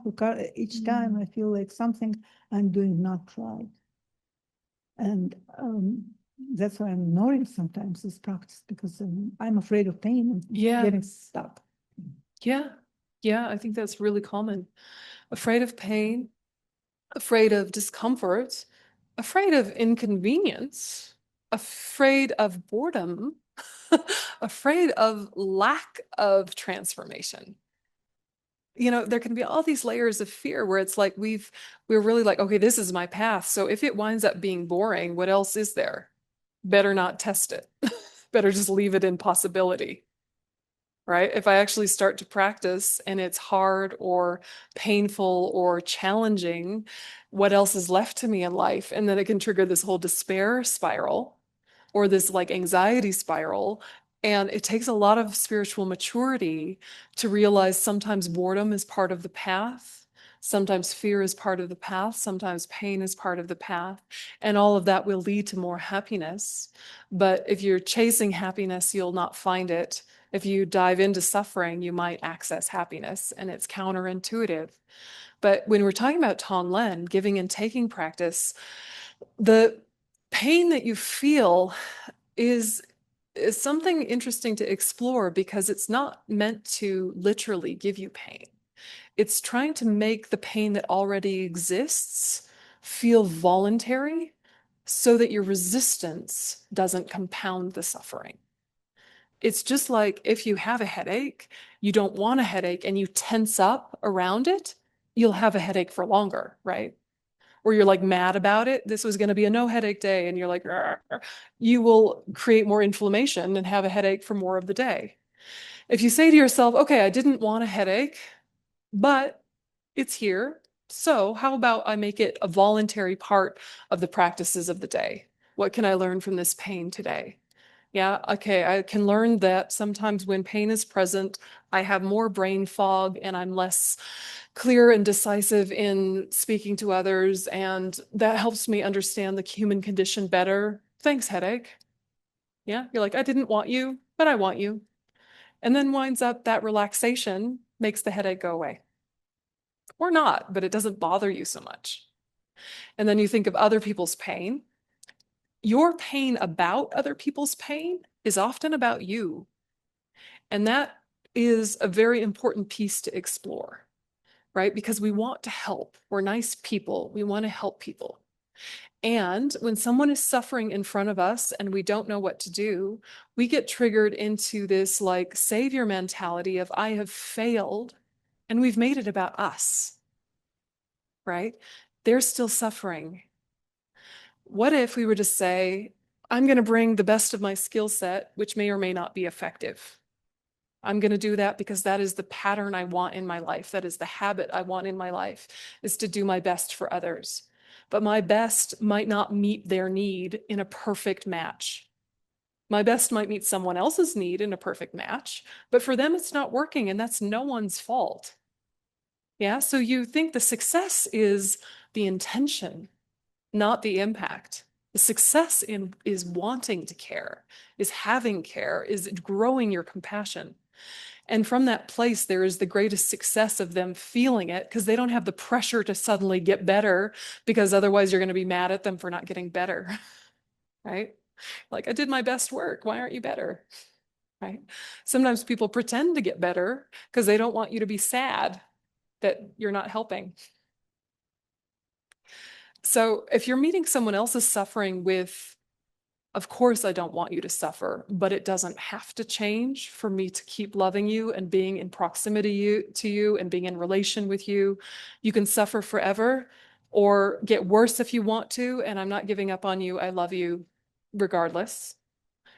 Because each time I feel like something I'm doing not right. And that's why I'm ignoring sometimes this practice because I'm afraid of pain and getting stuck. Yeah. Yeah, I think that's really common. Afraid of pain, afraid of discomfort, afraid of inconvenience, afraid of boredom, afraid of lack of transformation. You know, there can be all these layers of fear where it's like we're really like, okay, this is my path. So if it winds up being boring, what else is there? Better not test it. Better just leave it in possibility. Right? If I actually start to practice and it's hard or painful or challenging, what else is left to me in life? And then it can trigger this whole despair spiral or this like anxiety spiral. And it takes a lot of spiritual maturity to realize sometimes boredom is part of the path. Sometimes fear is part of the path. Sometimes pain is part of the path. And all of that will lead to more happiness. But if you're chasing happiness, you'll not find it. If you dive into suffering, you might access happiness, and it's counterintuitive. But when we're talking about Tonglen, giving and taking practice, the pain that you feel is something interesting to explore because it's not meant to literally give you pain. It's trying to make the pain that already exists feel voluntary so that your resistance doesn't compound the suffering. It's just like if you have a headache, you don't want a headache and you tense up around it, you'll have a headache for longer, right? Or you're like mad about it. This was going to be a no headache day. And you're like, "Arr." You will create more inflammation and have a headache for more of the day. If you say to yourself, okay, I didn't want a headache, but it's here. So how about I make it a voluntary part of the practices of the day? What can I learn from this pain today? Yeah, okay, I can learn that sometimes when pain is present, I have more brain fog and I'm less clear and decisive in speaking to others, and that helps me understand the human condition better. Thanks, headache. Yeah, you're like, I didn't want you, but I want you. And then winds up that relaxation makes the headache go away. Or not, but it doesn't bother you so much. And then you think of other people's pain. Your pain about other people's pain is often about you. And that is a very important piece to explore, right? Because we want to help. We're nice people. We want to help people. And when someone is suffering in front of us and we don't know what to do, we get triggered into this like savior mentality of I have failed, and we've made it about us, right? They're still suffering. What if we were to say, I'm going to bring the best of my skill set, which may or may not be effective. I'm going to do that because that is the pattern I want in my life. That is the habit I want in my life, is to do my best for others. But my best might not meet their need in a perfect match. My best might meet someone else's need in a perfect match, but for them it's not working, and that's no one's fault. Yeah, so you think the success is the intention, not the impact. The success is wanting to care, is having care, is growing your compassion. And from that place, there is the greatest success of them feeling it because they don't have the pressure to suddenly get better, because otherwise you're going to be mad at them for not getting better, right? Like, I did my best work. Why aren't you better? Right? Sometimes people pretend to get better because they don't want you to be sad that you're not helping. So if you're meeting someone else's suffering with, of course, I don't want you to suffer, but it doesn't have to change for me to keep loving you and being in proximity to you and being in relation with you. You can suffer forever or get worse if you want to, and I'm not giving up on you. I love you regardless.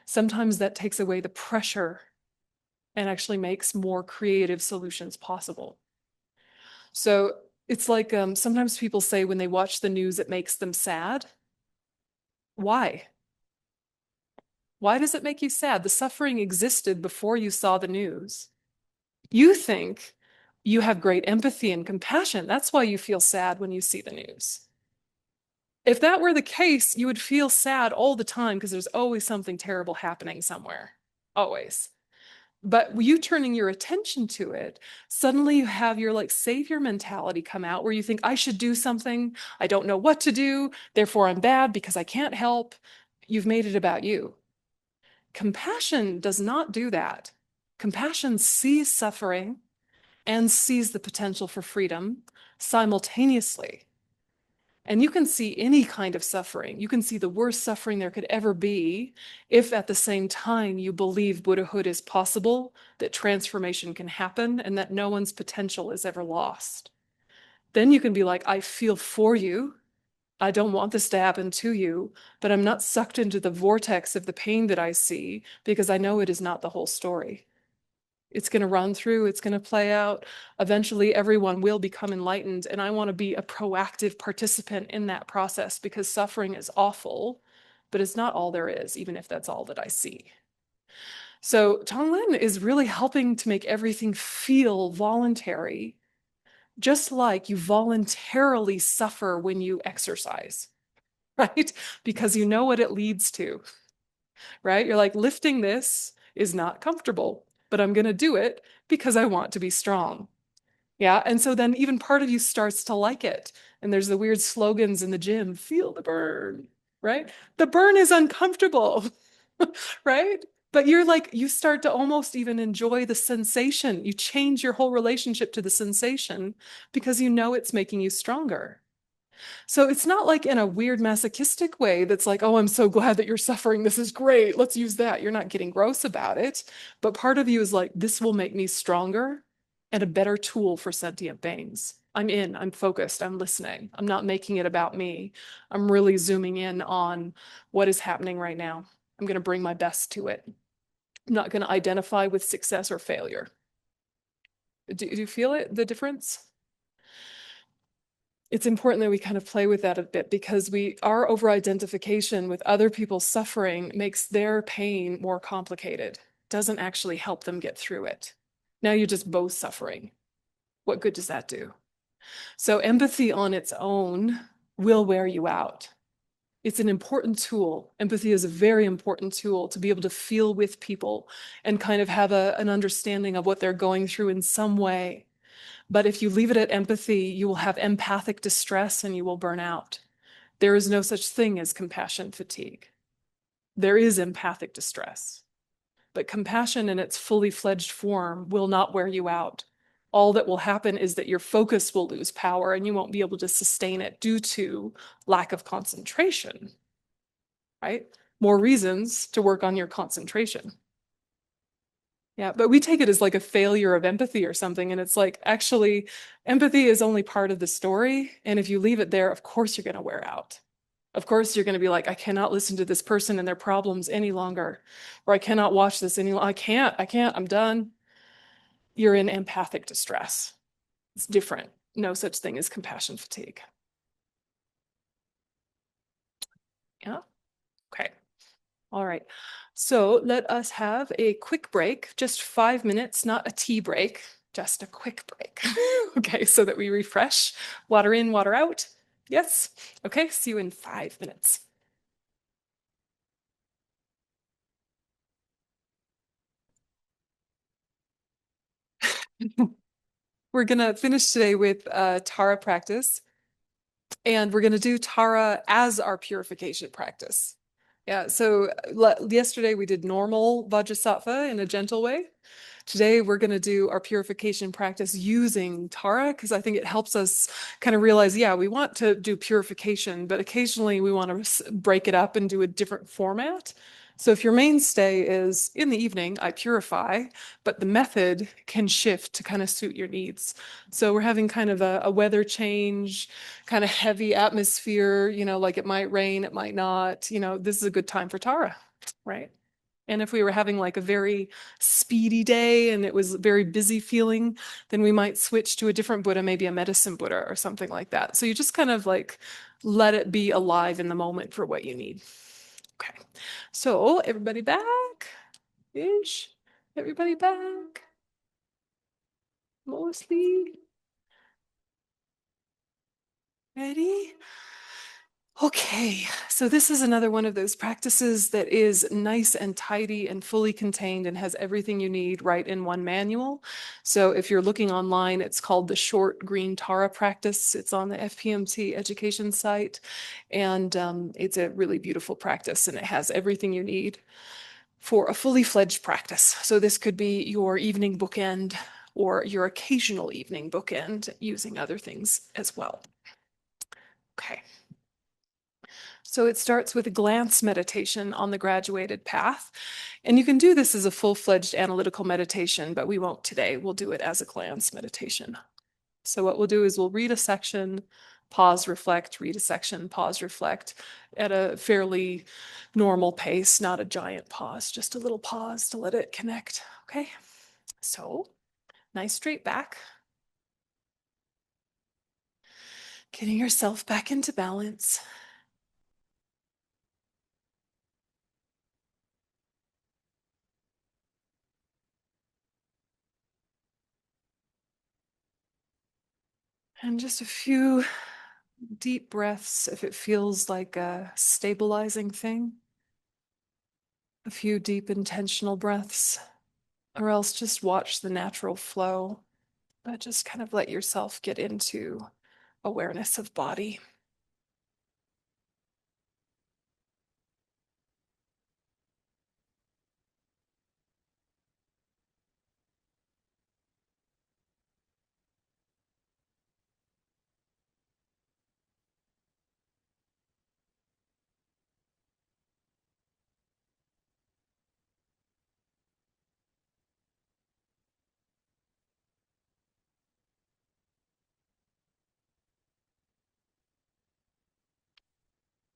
Sometimes that takes away the pressure and actually makes more creative solutions possible. So it's like sometimes people say when they watch the news, it makes them sad. Why? Why does it make you sad? The suffering existed before you saw the news. You think you have great empathy and compassion. That's why you feel sad when you see the news. If that were the case, you would feel sad all the time because there's always something terrible happening somewhere. Always. But you turning your attention to it, suddenly you have your like savior mentality come out where you think, I should do something. I don't know what to do. Therefore, I'm bad because I can't help. You've made it about you. Compassion does not do that. Compassion sees suffering and sees the potential for freedom simultaneously. And you can see any kind of suffering. You can see the worst suffering there could ever be if at the same time you believe Buddhahood is possible, that transformation can happen, and that no one's potential is ever lost. Then you can be like, I feel for you. I don't want this to happen to you, but I'm not sucked into the vortex of the pain that I see because I know it is not the whole story. It's going to run through, it's going to play out. Eventually, everyone will become enlightened. And I want to be a proactive participant in that process because suffering is awful, but it's not all there is, even if that's all that I see. So Tonglen is really helping to make everything feel voluntary, just like you voluntarily suffer when you exercise, right? Because you know what it leads to, right? You're like, lifting this is not comfortable, but I'm going to do it because I want to be strong. Yeah. And so then even part of you starts to like it. And there's the weird slogans in the gym, feel the burn, right? The burn is uncomfortable, right? But you're like, you start to almost even enjoy the sensation. You change your whole relationship to the sensation because you know it's making you stronger. So it's not like in a weird masochistic way that's like, oh, I'm so glad that you're suffering. This is great. Let's use that. You're not getting gross about it. But part of you is like, this will make me stronger and a better tool for sentient beings. I'm in, I'm focused, I'm listening. I'm not making it about me. I'm really zooming in on what is happening right now. I'm going to bring my best to it. I'm not going to identify with success or failure. Do you feel it, the difference? It's important that we kind of play with that a bit because our over-identification with other people's suffering makes their pain more complicated, doesn't actually help them get through it. Now you're just both suffering. What good does that do? So empathy on its own will wear you out. It's an important tool. Empathy is a very important tool to be able to feel with people and kind of have an understanding of what they're going through in some way. But if you leave it at empathy, you will have empathic distress and you will burn out. There is no such thing as compassion fatigue. There is empathic distress. But compassion in its fully fledged form will not wear you out. All that will happen is that your focus will lose power and you won't be able to sustain it due to lack of concentration, right? More reasons to work on your concentration. Yeah, but we take it as like a failure of empathy or something. And it's like, actually, empathy is only part of the story. And if you leave it there, of course, you're going to wear out. Of course, you're going to be like, I cannot listen to this person and their problems any longer. Or I cannot watch this any longer. I can't, I'm done. You're in empathic distress. It's different. No such thing as compassion fatigue. Yeah. Okay. All right. So let us have a quick break, just 5 minutes, not a tea break, just a quick break. Okay, so that we refresh. Water in, water out. Yes. Okay, see you in 5 minutes. We're going to finish today with Tara practice, and we're going to do Tara as our purification practice. Yeah, so yesterday we did normal Vajrasattva in a gentle way. Today, we're going to do our purification practice using Tara because I think it helps us kind of realize, yeah, we want to do purification, but occasionally we want to break it up and do a different format. So if your mainstay is in the evening, I purify, but the method can shift to kind of suit your needs. So we're having kind of a weather change, kind of heavy atmosphere, like it might rain, it might not, this is a good time for Tara, right? And if we were having like a very speedy day and it was very busy feeling, then we might switch to a different Buddha, maybe a medicine Buddha or something like that. So you just kind of like let it be alive in the moment for what you need. Okay. So everybody back ish. Everybody back. Mostly. Ready? Okay, so this is another one of those practices that is nice and tidy and fully contained and has everything you need right in one manual. So if you're looking online, it's called the Short Green Tara Practice. It's on the FPMT education site, and it's a really beautiful practice, and it has everything you need for a fully fledged practice. So this could be your evening bookend or your occasional evening bookend using other things as well. Okay. So it starts with a glance meditation on the graduated path. And you can do this as a full-fledged analytical meditation, but we won't today. We'll do it as a glance meditation. So what we'll do is we'll read a section, pause, reflect, read a section, pause, reflect at a fairly normal pace, not a giant pause, just a little pause to let it connect. Okay, so nice straight back. Getting yourself back into balance. And just a few deep breaths if it feels like a stabilizing thing. A few deep intentional breaths, or else just watch the natural flow, but just kind of let yourself get into awareness of body.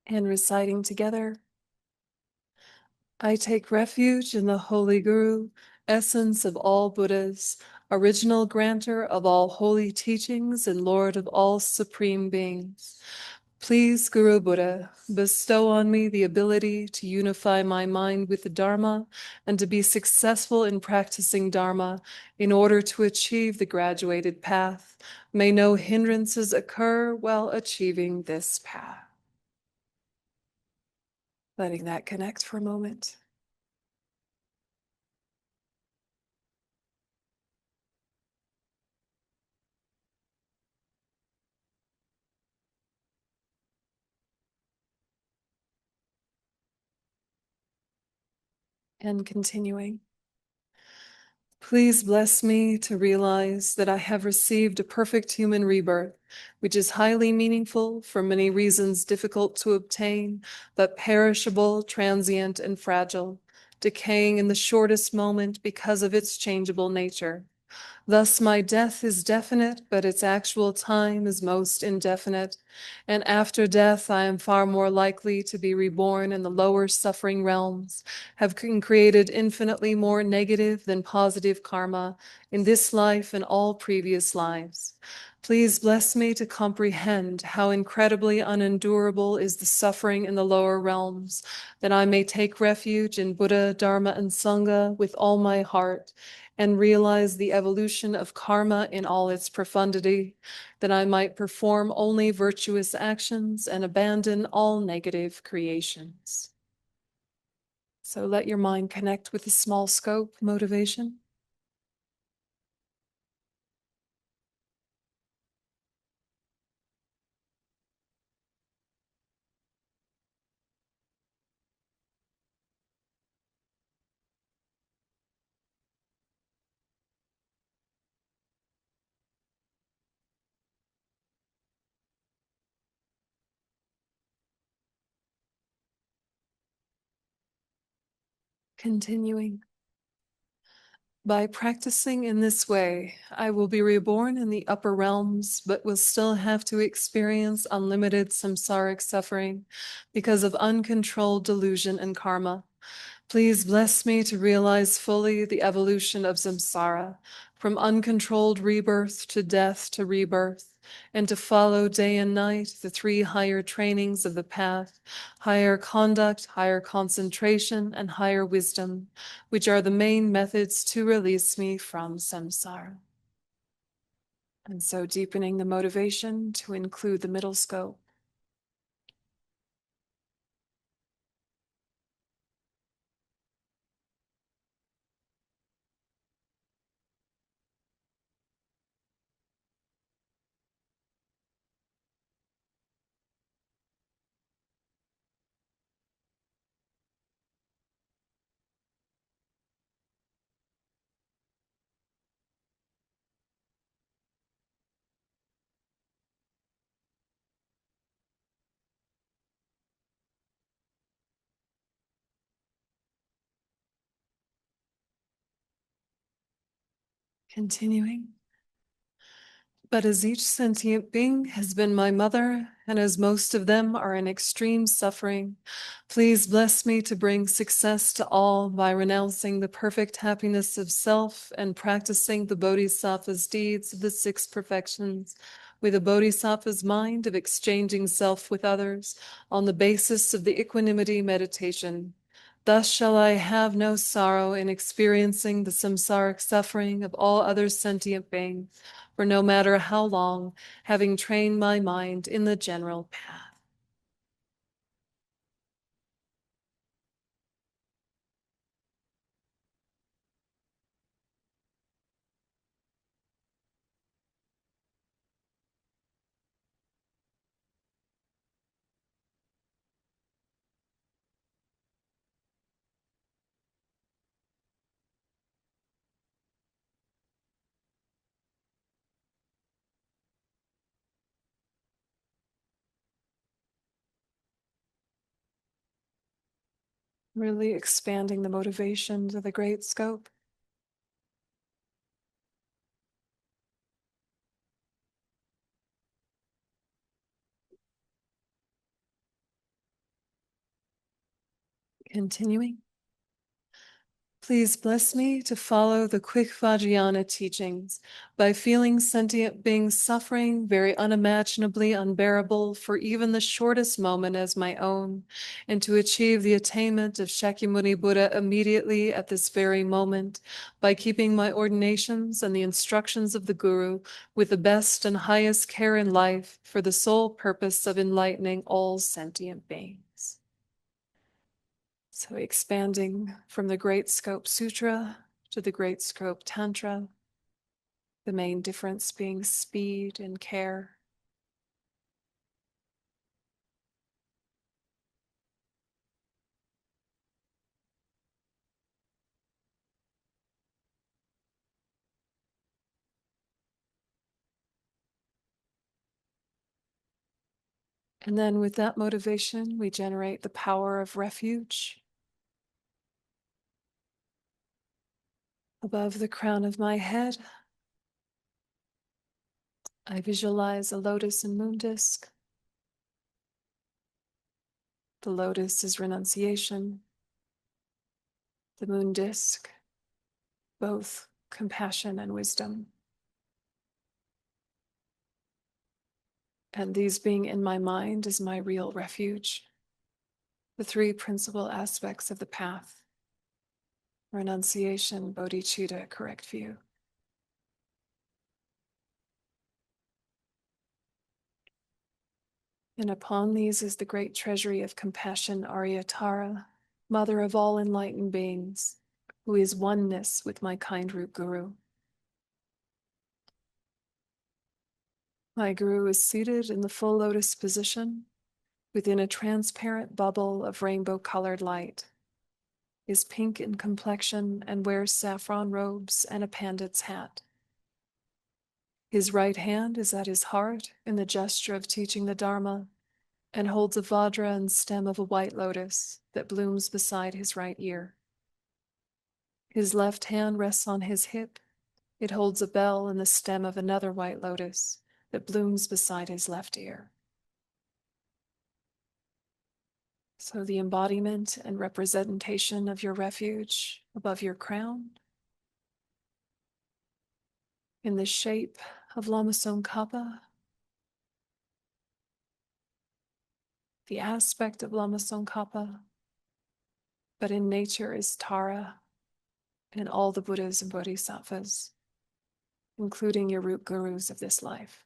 And reciting together, I take refuge in the Holy Guru, essence of all Buddhas, original grantor of all holy teachings and Lord of all supreme beings. Please, Guru Buddha, bestow on me the ability to unify my mind with the Dharma and to be successful in practicing Dharma in order to achieve the graduated path. May no hindrances occur while achieving this path. Letting that connect for a moment. And continuing. Please bless me to realize that I have received a perfect human rebirth, which is highly meaningful for many reasons difficult to obtain, but perishable, transient, and fragile, decaying in the shortest moment because of its changeable nature. Thus my death is definite, but its actual time is most indefinite. And after death, I am far more likely to be reborn in the lower suffering realms, have created infinitely more negative than positive karma in this life and all previous lives. Please bless me to comprehend how incredibly unendurable is the suffering in the lower realms, that I may take refuge in Buddha, Dharma, and Sangha with all my heart, and realize the evolution of karma in all its profundity, that I might perform only virtuous actions and abandon all negative creations. So let your mind connect with the small scope motivation. Continuing. By practicing in this way, I will be reborn in the upper realms, but will still have to experience unlimited samsaric suffering because of uncontrolled delusion and karma. Please bless me to realize fully the evolution of samsara, from uncontrolled rebirth to death to rebirth, and to follow day and night the three higher trainings of the path, higher conduct, higher concentration, and higher wisdom, which are the main methods to release me from samsara. And so deepening the motivation to include the middle scope. Continuing. But as each sentient being has been my mother, and as most of them are in extreme suffering, please bless me to bring success to all by renouncing the perfect happiness of self and practicing the Bodhisattva's deeds of the six perfections with a Bodhisattva's mind of exchanging self with others on the basis of the equanimity meditation. Thus shall I have no sorrow in experiencing the samsaric suffering of all other sentient beings, for no matter how long, having trained my mind in the general path. Really expanding the motivation to the great scope. Continuing. Please bless me to follow the quick Vajrayana teachings by feeling sentient beings suffering very unimaginably unbearable for even the shortest moment as my own, and to achieve the attainment of Shakyamuni Buddha immediately at this very moment by keeping my ordinations and the instructions of the Guru with the best and highest care in life for the sole purpose of enlightening all sentient beings. So expanding from the Great Scope Sutra to the Great Scope Tantra, the main difference being speed and care. And then with that motivation, we generate the power of refuge. Above the crown of my head, I visualize a lotus and moon disk. The lotus is renunciation. The moon disk, both compassion and wisdom. And these being in my mind is my real refuge. The three principal aspects of the path: renunciation, bodhicitta, correct view. And upon these is the great treasury of compassion, Aryatara, mother of all enlightened beings, who is oneness with my kind root Guru. My Guru is seated in the full lotus position within a transparent bubble of rainbow-colored light, is pink in complexion and wears saffron robes and a pandit's hat. His right hand is at his heart in the gesture of teaching the Dharma, and holds a vajra and stem of a white lotus that blooms beside his right ear. His left hand rests on his hip. It holds a bell and the stem of another white lotus that blooms beside his left ear. So the embodiment and representation of your refuge above your crown, in the shape of Losang Kappa, the aspect of Losang Kappa, but in nature is Tara and all the Buddhas and Bodhisattvas, including your root gurus of this life.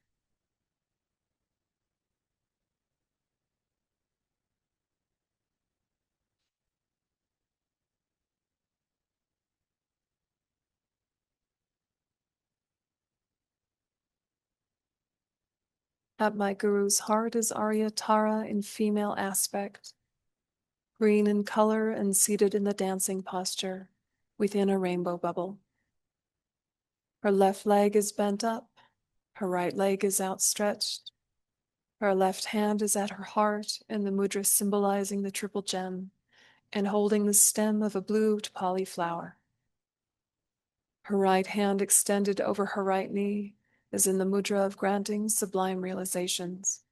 At my guru's heart is Arya Tara in female aspect, green in color and seated in the dancing posture within a rainbow bubble. Her left leg is bent up, her right leg is outstretched, her left hand is at her heart in the mudra symbolizing the triple gem and holding the stem of a blue tapali flower. Her right hand extended over her right knee is in the mudra of granting sublime realizations.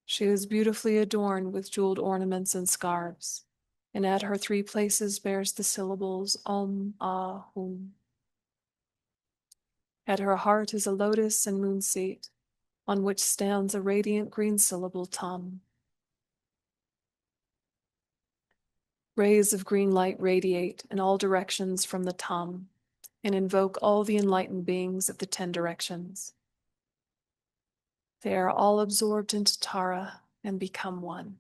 She is beautifully adorned with jeweled ornaments and scarves, and at her three places bears the syllables Om, Ah, Hum. At her heart is a lotus and moon seat, on which stands a radiant green syllable Tam. Rays of green light radiate in all directions from the Tam and invoke all the enlightened beings of the 10 directions. They are all absorbed into Tara and become one.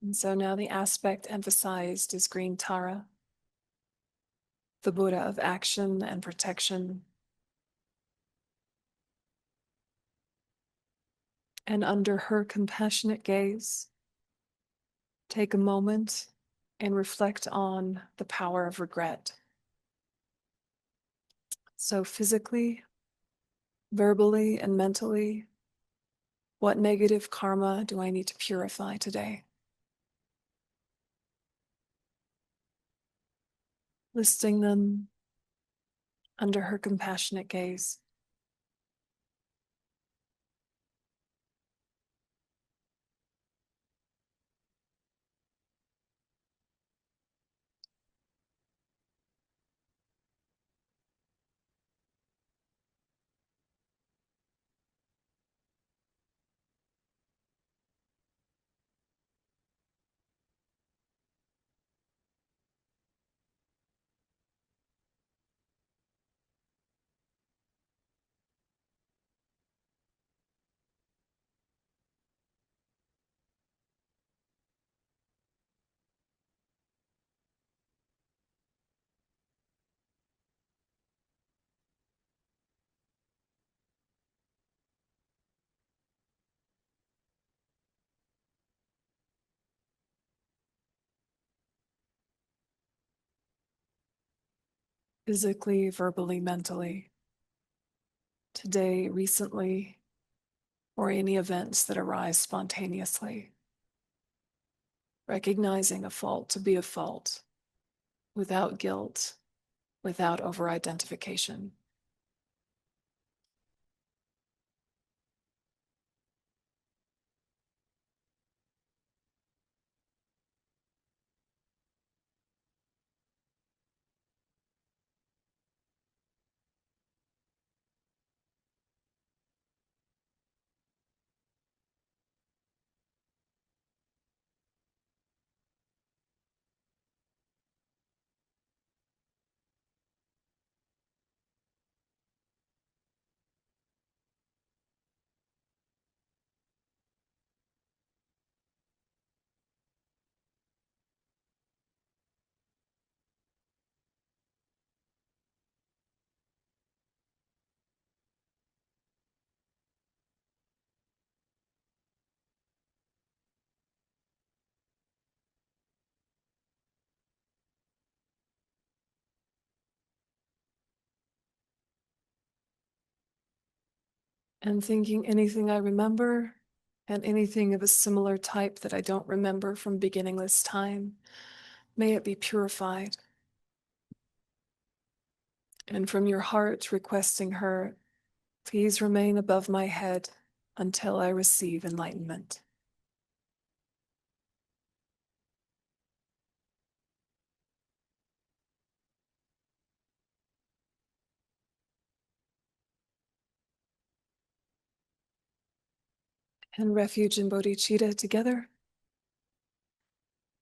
And so now the aspect emphasized is green Tara, the Buddha of action and protection. And under her compassionate gaze, take a moment and reflect on the power of regret. So physically, verbally, and mentally, what negative karma do I need to purify today? Listing them under her compassionate gaze. Physically, verbally, mentally, today, recently, or any events that arise spontaneously. Recognizing a fault to be a fault, without guilt, without over-identification. And thinking anything I remember and anything of a similar type that I don't remember from beginningless time, may it be purified. And from your heart requesting her, please remain above my head until I receive enlightenment. And refuge and bodhicitta together.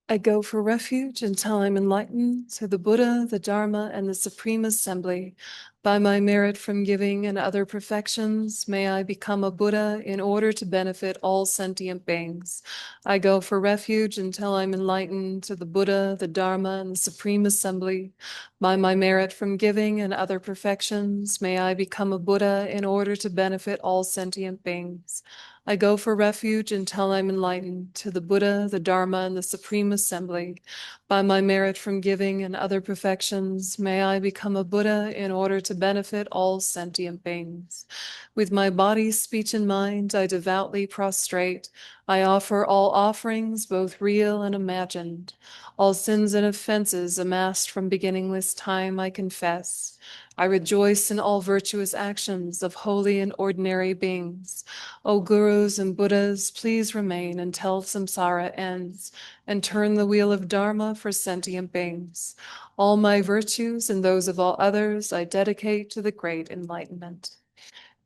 I go for refuge until I'm enlightened to the Buddha, the Dharma, and the Supreme Assembly. By my merit from giving and other perfections, may I become a Buddha in order to benefit all sentient beings. I go for refuge until I'm enlightened to the Buddha, the Dharma, and the Supreme Assembly. By my merit from giving and other perfections, may I become a Buddha in order to benefit all sentient beings. I go for refuge until I'm enlightened to the Buddha, the Dharma, and the Supreme Assembly. By my merit from giving and other perfections, may I become a Buddha in order to benefit all sentient beings. With my body, speech, and mind, I devoutly prostrate. I offer all offerings, both real and imagined. All sins and offenses amassed from beginningless time, I confess. I rejoice in all virtuous actions of holy and ordinary beings. O Gurus and Buddhas, please remain until samsara ends and turn the wheel of Dharma for sentient beings. All my virtues and those of all others I dedicate to the great enlightenment.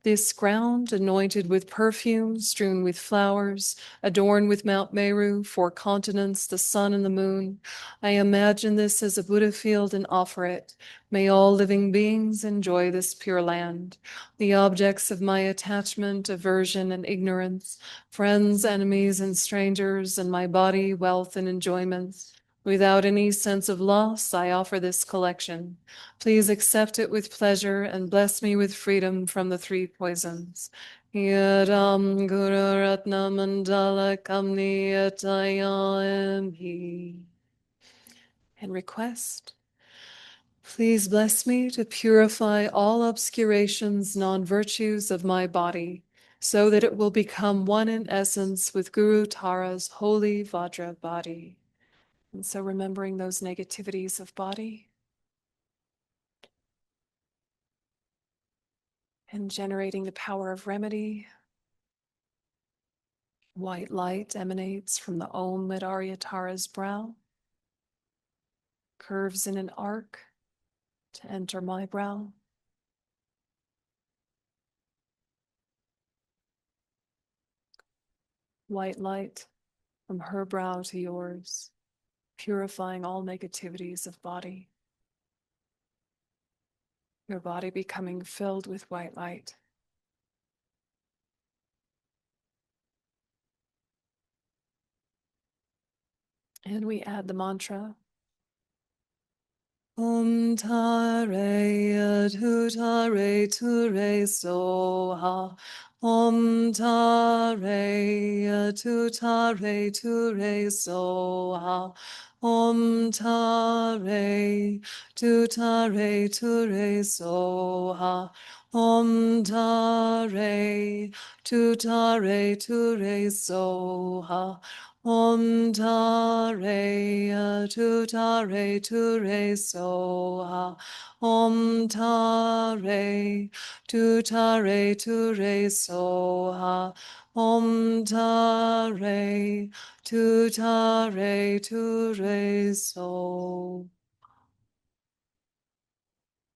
This ground, anointed with perfume, strewn with flowers, adorned with Mount Meru, 4 continents, the sun and the moon, I imagine this as a Buddha field and offer it. May all living beings enjoy this pure land. The objects of my attachment, aversion, and ignorance, friends, enemies, and strangers, and my body, wealth, and enjoyments. Without any sense of loss, I offer this collection. Please accept it with pleasure and bless me with freedom from the 3 poisons. Yadam Guru Ratna Mandala Kamniyatayami. And request, please bless me to purify all obscurations, non-virtues of my body, so that it will become one in essence with Guru Tara's holy Vajra body. And so remembering those negativities of body and generating the power of remedy. White light emanates from the Om at Aryatara's brow, curves in an arc to enter my brow. White light from her brow to yours, purifying all negativities of body. Your body becoming filled with white light. And we add the mantra. Om tare tu tare tu re soha. Om tare tu tare tu re soha. Om tare tu tare tu re soha. Om tare tu tare tu re soha. Om tare tu tare tu re soha. Om tare tu tare tu re soha. Om tare tu tare tu re so.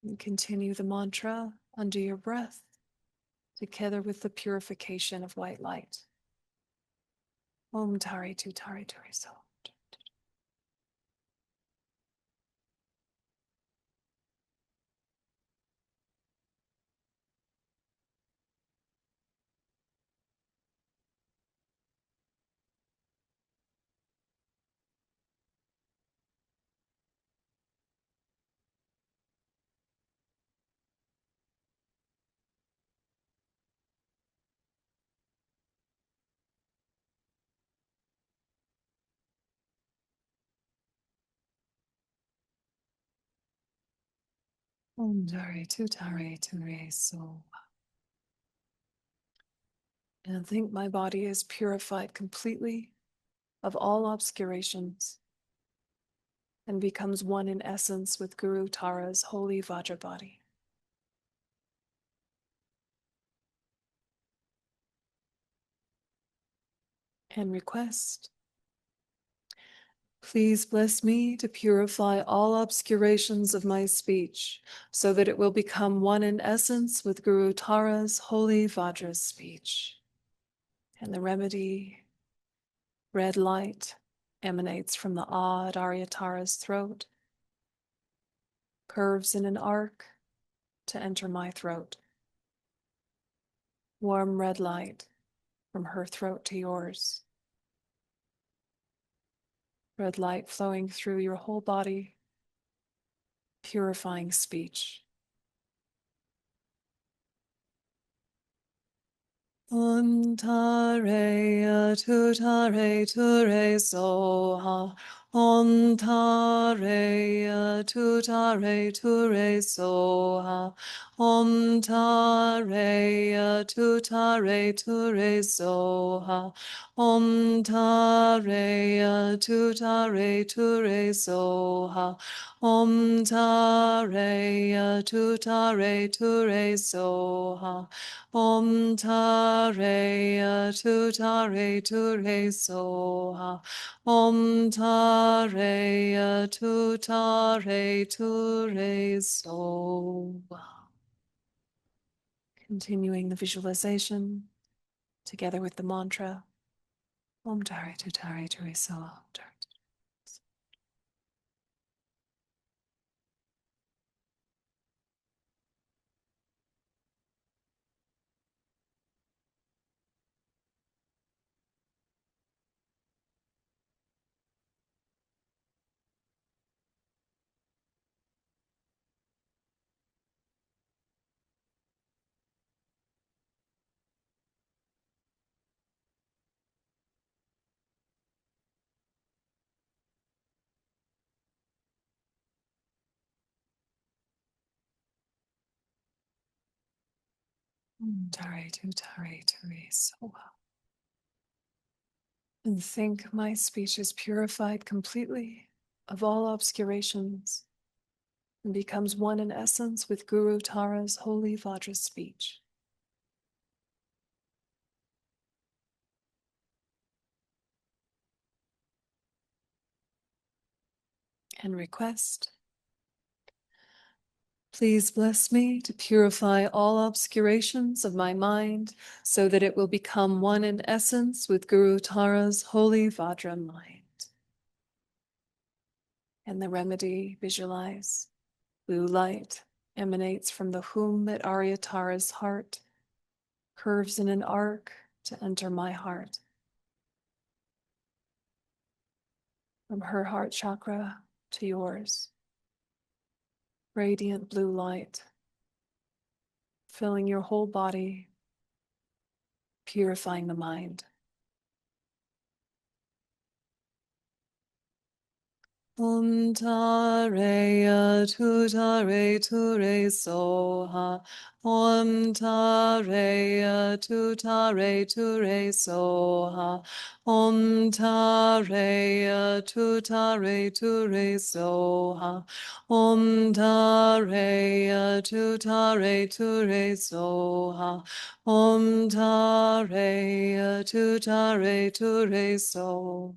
And continue the mantra under your breath, together with the purification of white light. Om tare tu re so. Om tare tu re so. And think my body is purified completely of all obscurations and becomes one in essence with Guru Tara's holy Vajra body. And request, please bless me to purify all obscurations of my speech so that it will become one in essence with Guru Tara's holy Vajra speech. And the remedy, red light, emanates from the odd Aryatara's throat, curves in an arc to enter my throat. Warm red light from her throat to yours. Red light flowing through your whole body, purifying speech. Ontare tutare ture soha. Ontare tutare ture soha. Ontare tutare ture soha. Ontare tutare ture soha. Ontare tutare ture soha. Om Tare Tutare Ture Soha. Om Tare Tutare Ture Soha. Continuing the visualization together with the mantra. Om Tare Tutare Ture Soha. Om Tare Tutare Ture Soha. And think my speech is purified completely of all obscurations and becomes one in essence with Guru Tara's holy Vajra speech. And request, please bless me to purify all obscurations of my mind so that it will become one in essence with Guru Tara's holy Vajra mind. And the remedy, visualize, blue light emanates from the womb at Aryatara's heart, curves in an arc to enter my heart. From her heart chakra to yours, radiant blue light, filling your whole body, purifying the mind. Om Tare Tutare Ture Soha. Om Tare Tutare Ture Soha. Om Tare Tutare Ture Soha. Om Tare Tutare Ture Soha. Om Tare Tutare Ture Soha.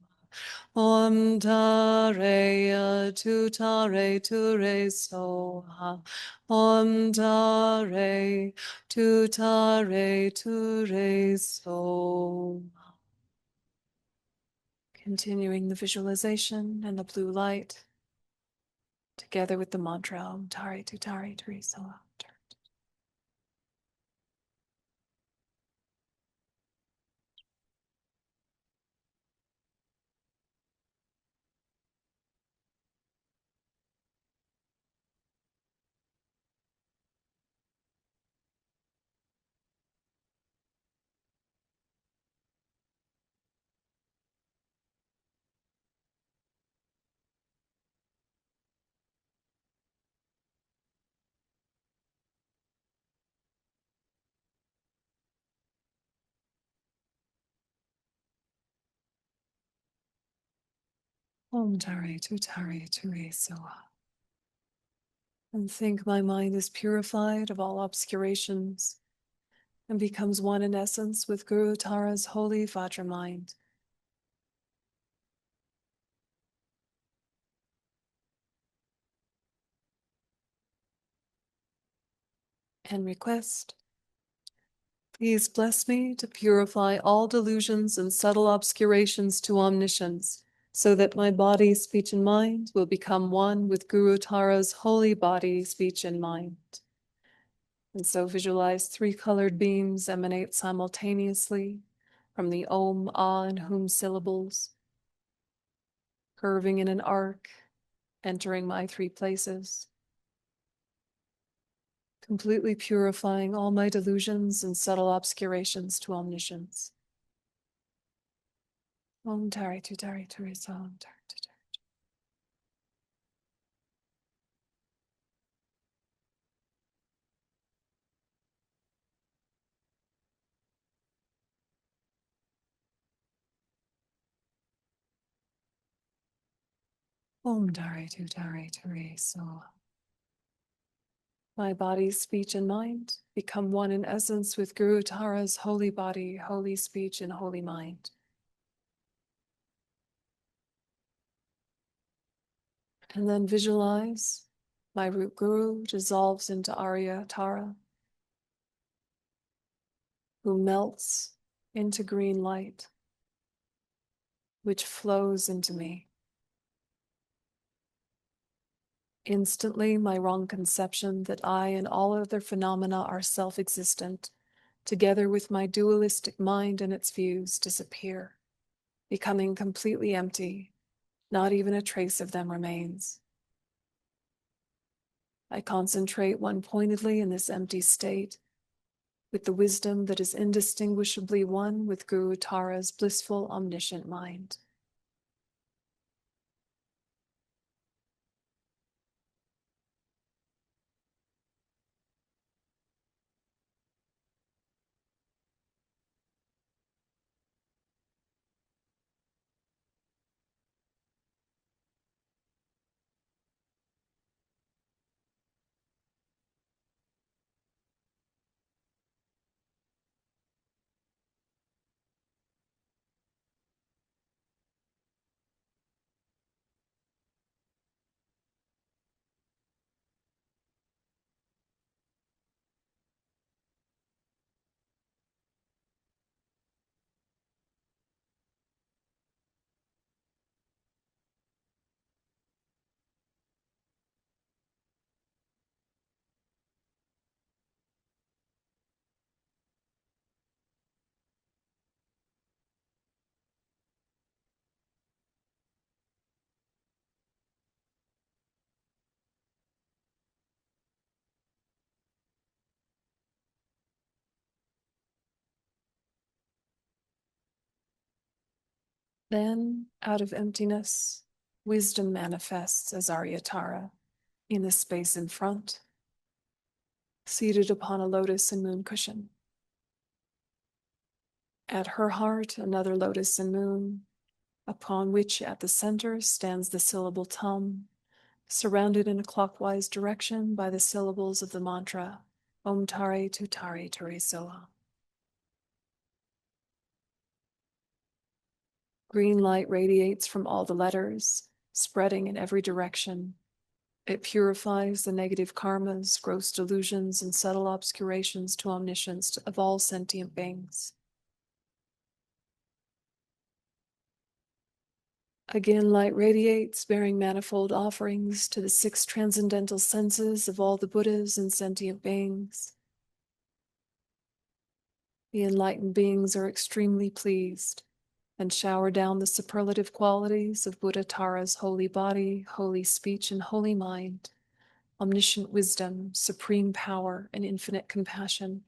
Om Tare Tutare Ture Soha. Om Tare Tutare Ture Soha. Continuing the visualization and the blue light together with the mantra Om Tare Tutare Ture Soha. Om Tare Tutare Ture Soa. And think my mind is purified of all obscurations and becomes one in essence with Guru Tara's holy Vajra mind. And request, please bless me to purify all delusions and subtle obscurations to omniscience, so that my body, speech, and mind will become one with Guru Tara's holy body, speech, and mind. And so visualize 3 colored beams emanate simultaneously from the Om, Ah, and Hum syllables, curving in an arc, entering my 3 places, completely purifying all my delusions and subtle obscurations to omniscience. Om Tare Tutare Ture Sa Om Tare Tutare. Om Tare Tutare Ture So. My body, speech, and mind become one in essence with Guru Tara's holy body, holy speech, and holy mind. And then visualize my root Guru dissolves into Arya Tara, who melts into green light, which flows into me. Instantly, my wrong conception that I and all other phenomena are self-existent, together with my dualistic mind and its views, disappear, becoming completely empty. Not even a trace of them remains. I concentrate one-pointedly in this empty state, with the wisdom that is indistinguishably one with Guru Tara's blissful, omniscient mind. Then, out of emptiness, wisdom manifests as Aryatara in the space in front, seated upon a lotus and moon cushion. At her heart, another lotus and moon, upon which at the center stands the syllable Tum, surrounded in a clockwise direction by the syllables of the mantra Om Tare Tutare Ture Soa. Green light radiates from all the letters, spreading in every direction. It purifies the negative karmas, gross delusions, and subtle obscurations to omniscience of all sentient beings. Again, light radiates, bearing manifold offerings to the 6 transcendental senses of all the Buddhas and sentient beings. The enlightened beings are extremely pleased and shower down the superlative qualities of Buddha-dharma's holy body, holy speech, and holy mind, omniscient wisdom, supreme power, and infinite compassion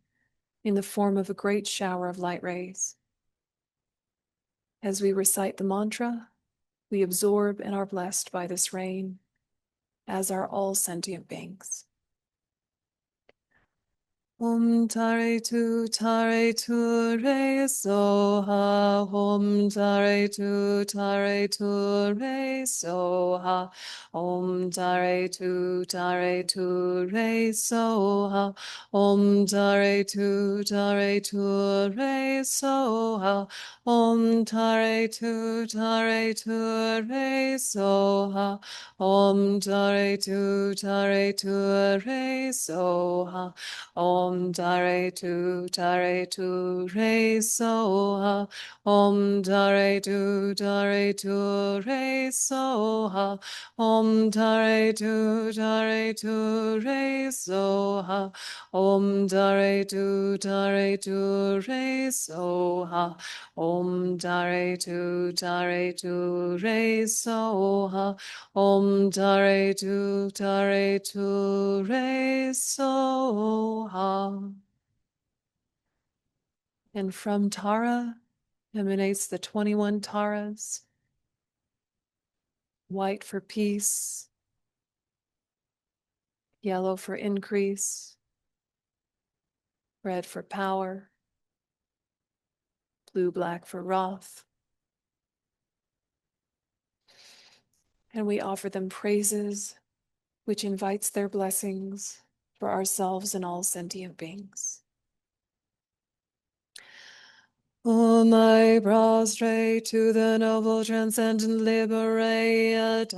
in the form of a great shower of light rays. As we recite the mantra, we absorb and are blessed by this rain, as are all sentient beings. Tare tu re soha. Tare tu re soha. Tare tu re soha. Tare tu re soha. Tare tu re soha. Tare tu re soha. Tare tu re soha. Tare tu re soha. Tare tu re soha. Tare tu re soha. Tare tu re soha. Tare tu re soha. And from Tara emanates the 21 Taras: white for peace, yellow for increase, red for power, blue-black for wrath. And we offer them praises, which invites their blessings for ourselves and all sentient beings. I prostrate to the noble transcendent liberator.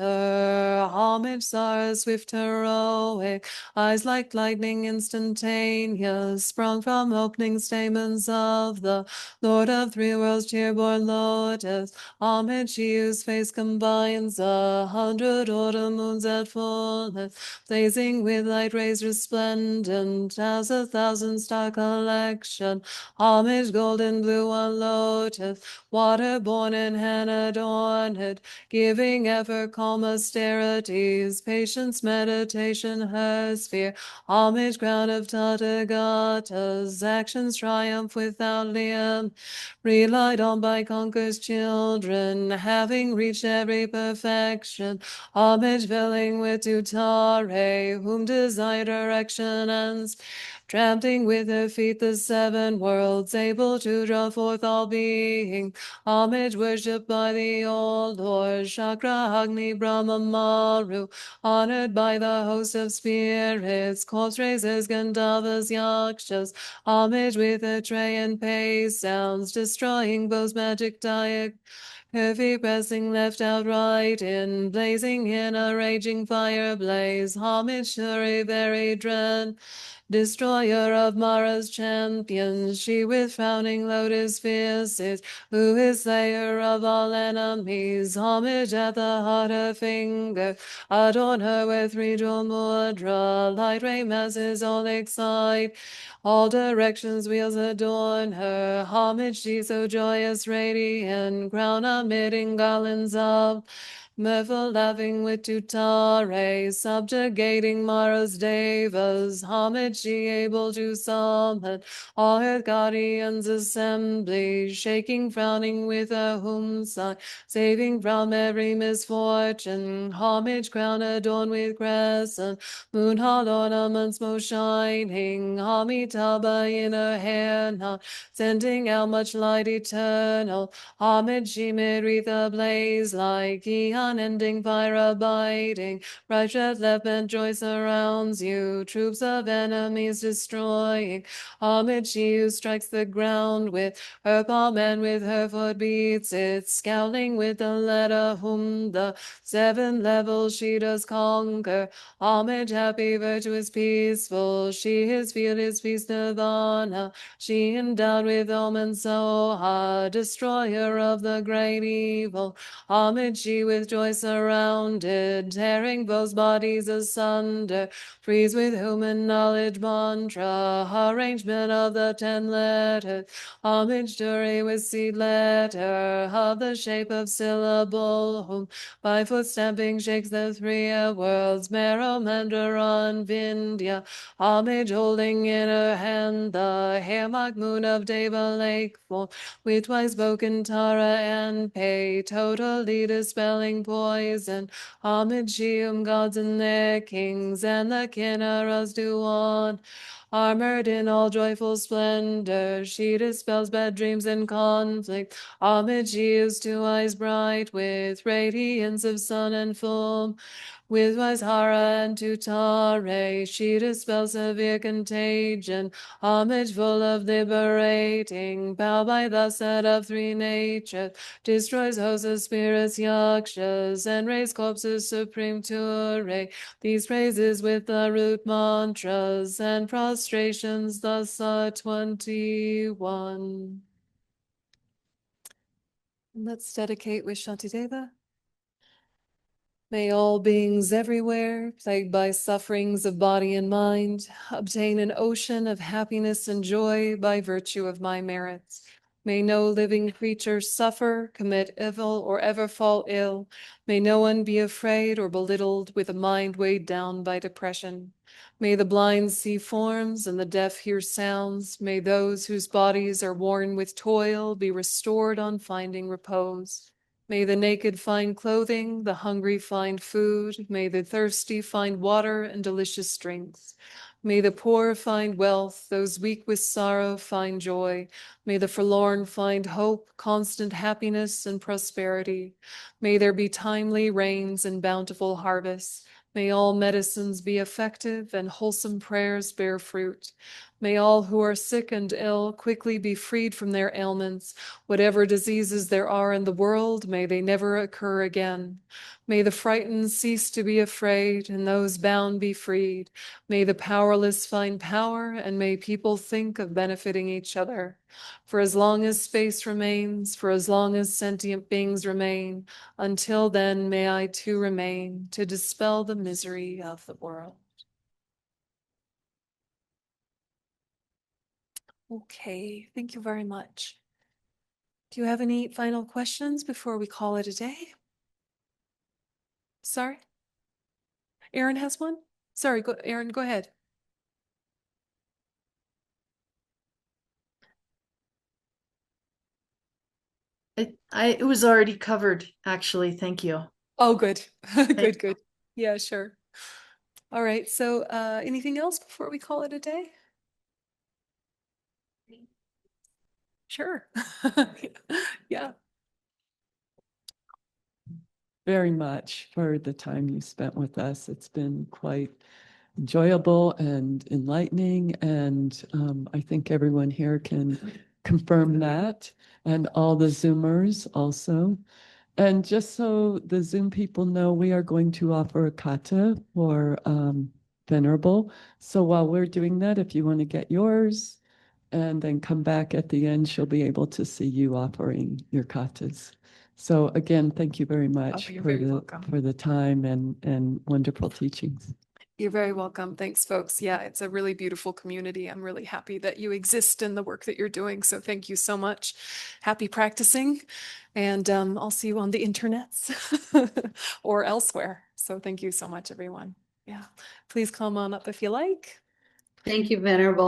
Homage, Sara, swift heroic, eyes like lightning instantaneous, sprung from opening stamens of the Lord of three worlds, cheer-born lotus. Homage, she whose face combines 100 order moons at fullness, blazing with light rays resplendent as 1,000-star collection. Homage, golden blue on lotus, water-born and hand-adorned, giving ever calm austerities, patience, meditation, her sphere. Homage, crown of Tathagatas, actions triumph without limit, relied on by conquerors' children, having reached every perfection. Homage, filling with tutare, whom desire direction and trampling with her feet the seven worlds, able to draw forth all being. Homage worshipped by the old Lord, Chakra, Agni, Brahma, Maru, honored by the host of spirits, corpse raisers, Gandharvas, Yakshas. Homage with a tray and pace sounds, destroying bows, magic diet. Heavy pressing left out right in, blazing in a raging fire blaze. Homage, Shuri, very dread, destroyer of Mara's champions, she with frowning lotus fierce is, who is slayer of all enemies. Homage at the heart her finger, adorn her with three-jewel mudra, light ray masses all excite, all directions wheels adorn her. Homage, she so joyous, radiant, crown emitting garlands of mirthful laughing with tutare, subjugating Mara's devas. Homage, she able to summon all her guardians' assembly, shaking, frowning with a whom sigh, saving from every misfortune. Homage, crown adorned with crescent, moon hall ornaments most shining. Amitabha in her hair now, sending out much light eternal. Homage, she mid wreath ablaze like unending fire abiding. Righteous left and joy surrounds you, troops of enemies destroying. Homage, she who strikes the ground with her palm and with her foot beats it, scowling with the letter whom the 7 levels she does conquer. Homage, happy, virtuous, peaceful, she his field, his peace, nirvana. She endowed with omen Soha, destroyer of the great evil. Homage, she with joy surrounded, tearing both bodies asunder, frees with human knowledge mantra, arrangement of the 10 letters. Homage, Duri with seed letter, of the shape of syllable, whom by foot stamping shakes the 3 worlds, Marrow, Mandaran, Vindhya. Homage, holding in her hand the hair-marked moon of Deva Lake form, with twice spoken Tara and Pei, totally dispelling poison. Homage, she whom gods and their kings and the Kinnaras do on. Armored in all joyful splendor, she dispels bad dreams and conflict. Homage she is to eyes bright with radiance of sun and foam. With wise Hara and Tutare, she dispels severe contagion. Homage full of liberating, bow by the set of three natures. Destroys hosts of spirits, yakshas, and raise corpses supreme to array. These praises with the root mantras and prostrations, thus are 21. Let's dedicate with Shantideva. May all beings everywhere, plagued by sufferings of body and mind, obtain an ocean of happiness and joy by virtue of my merits. May no living creature suffer, commit evil, or ever fall ill. May no one be afraid or belittled with a mind weighed down by depression. May the blind see forms and the deaf hear sounds. May those whose bodies are worn with toil be restored on finding repose. May the naked find clothing, the hungry find food. May the thirsty find water and delicious drinks. May the poor find wealth, those weak with sorrow find joy. May the forlorn find hope, constant happiness, and prosperity. May there be timely rains and bountiful harvests. May all medicines be effective and wholesome prayers bear fruit. May all who are sick and ill quickly be freed from their ailments. Whatever diseases there are in the world, may they never occur again. May the frightened cease to be afraid, and those bound be freed. May the powerless find power, and may people think of benefiting each other. For as long as space remains, for as long as sentient beings remain, until then may I too remain to dispel the misery of the world. Okay, thank you very much. Do you have any final questions before we call it a day? Sorry? Aaron has one? Sorry, Aaron, go ahead. It was already covered, actually. Thank you. Oh, good. Good. Yeah, sure. All right, so anything else before we call it a day? Sure. Yeah. Very much for the time you spent with us. It's been quite enjoyable and enlightening, and I think everyone here can confirm that, and all the Zoomers also. And just so the Zoom people know, we are going to offer a kata for Venerable. So while we're doing that, if you want to get yours and then come back at the end, she'll be able to see you offering your katas. So again, thank you very much you're very welcome. for the time and wonderful teachings. You're very welcome. Thanks, folks. Yeah, it's a really beautiful community. I'm really happy that you exist in the work that you're doing. So thank you so much. Happy practicing. And I'll see you on the internets or elsewhere. So thank you so much, everyone. Yeah, please come on up if you like. Thank you, Venerable.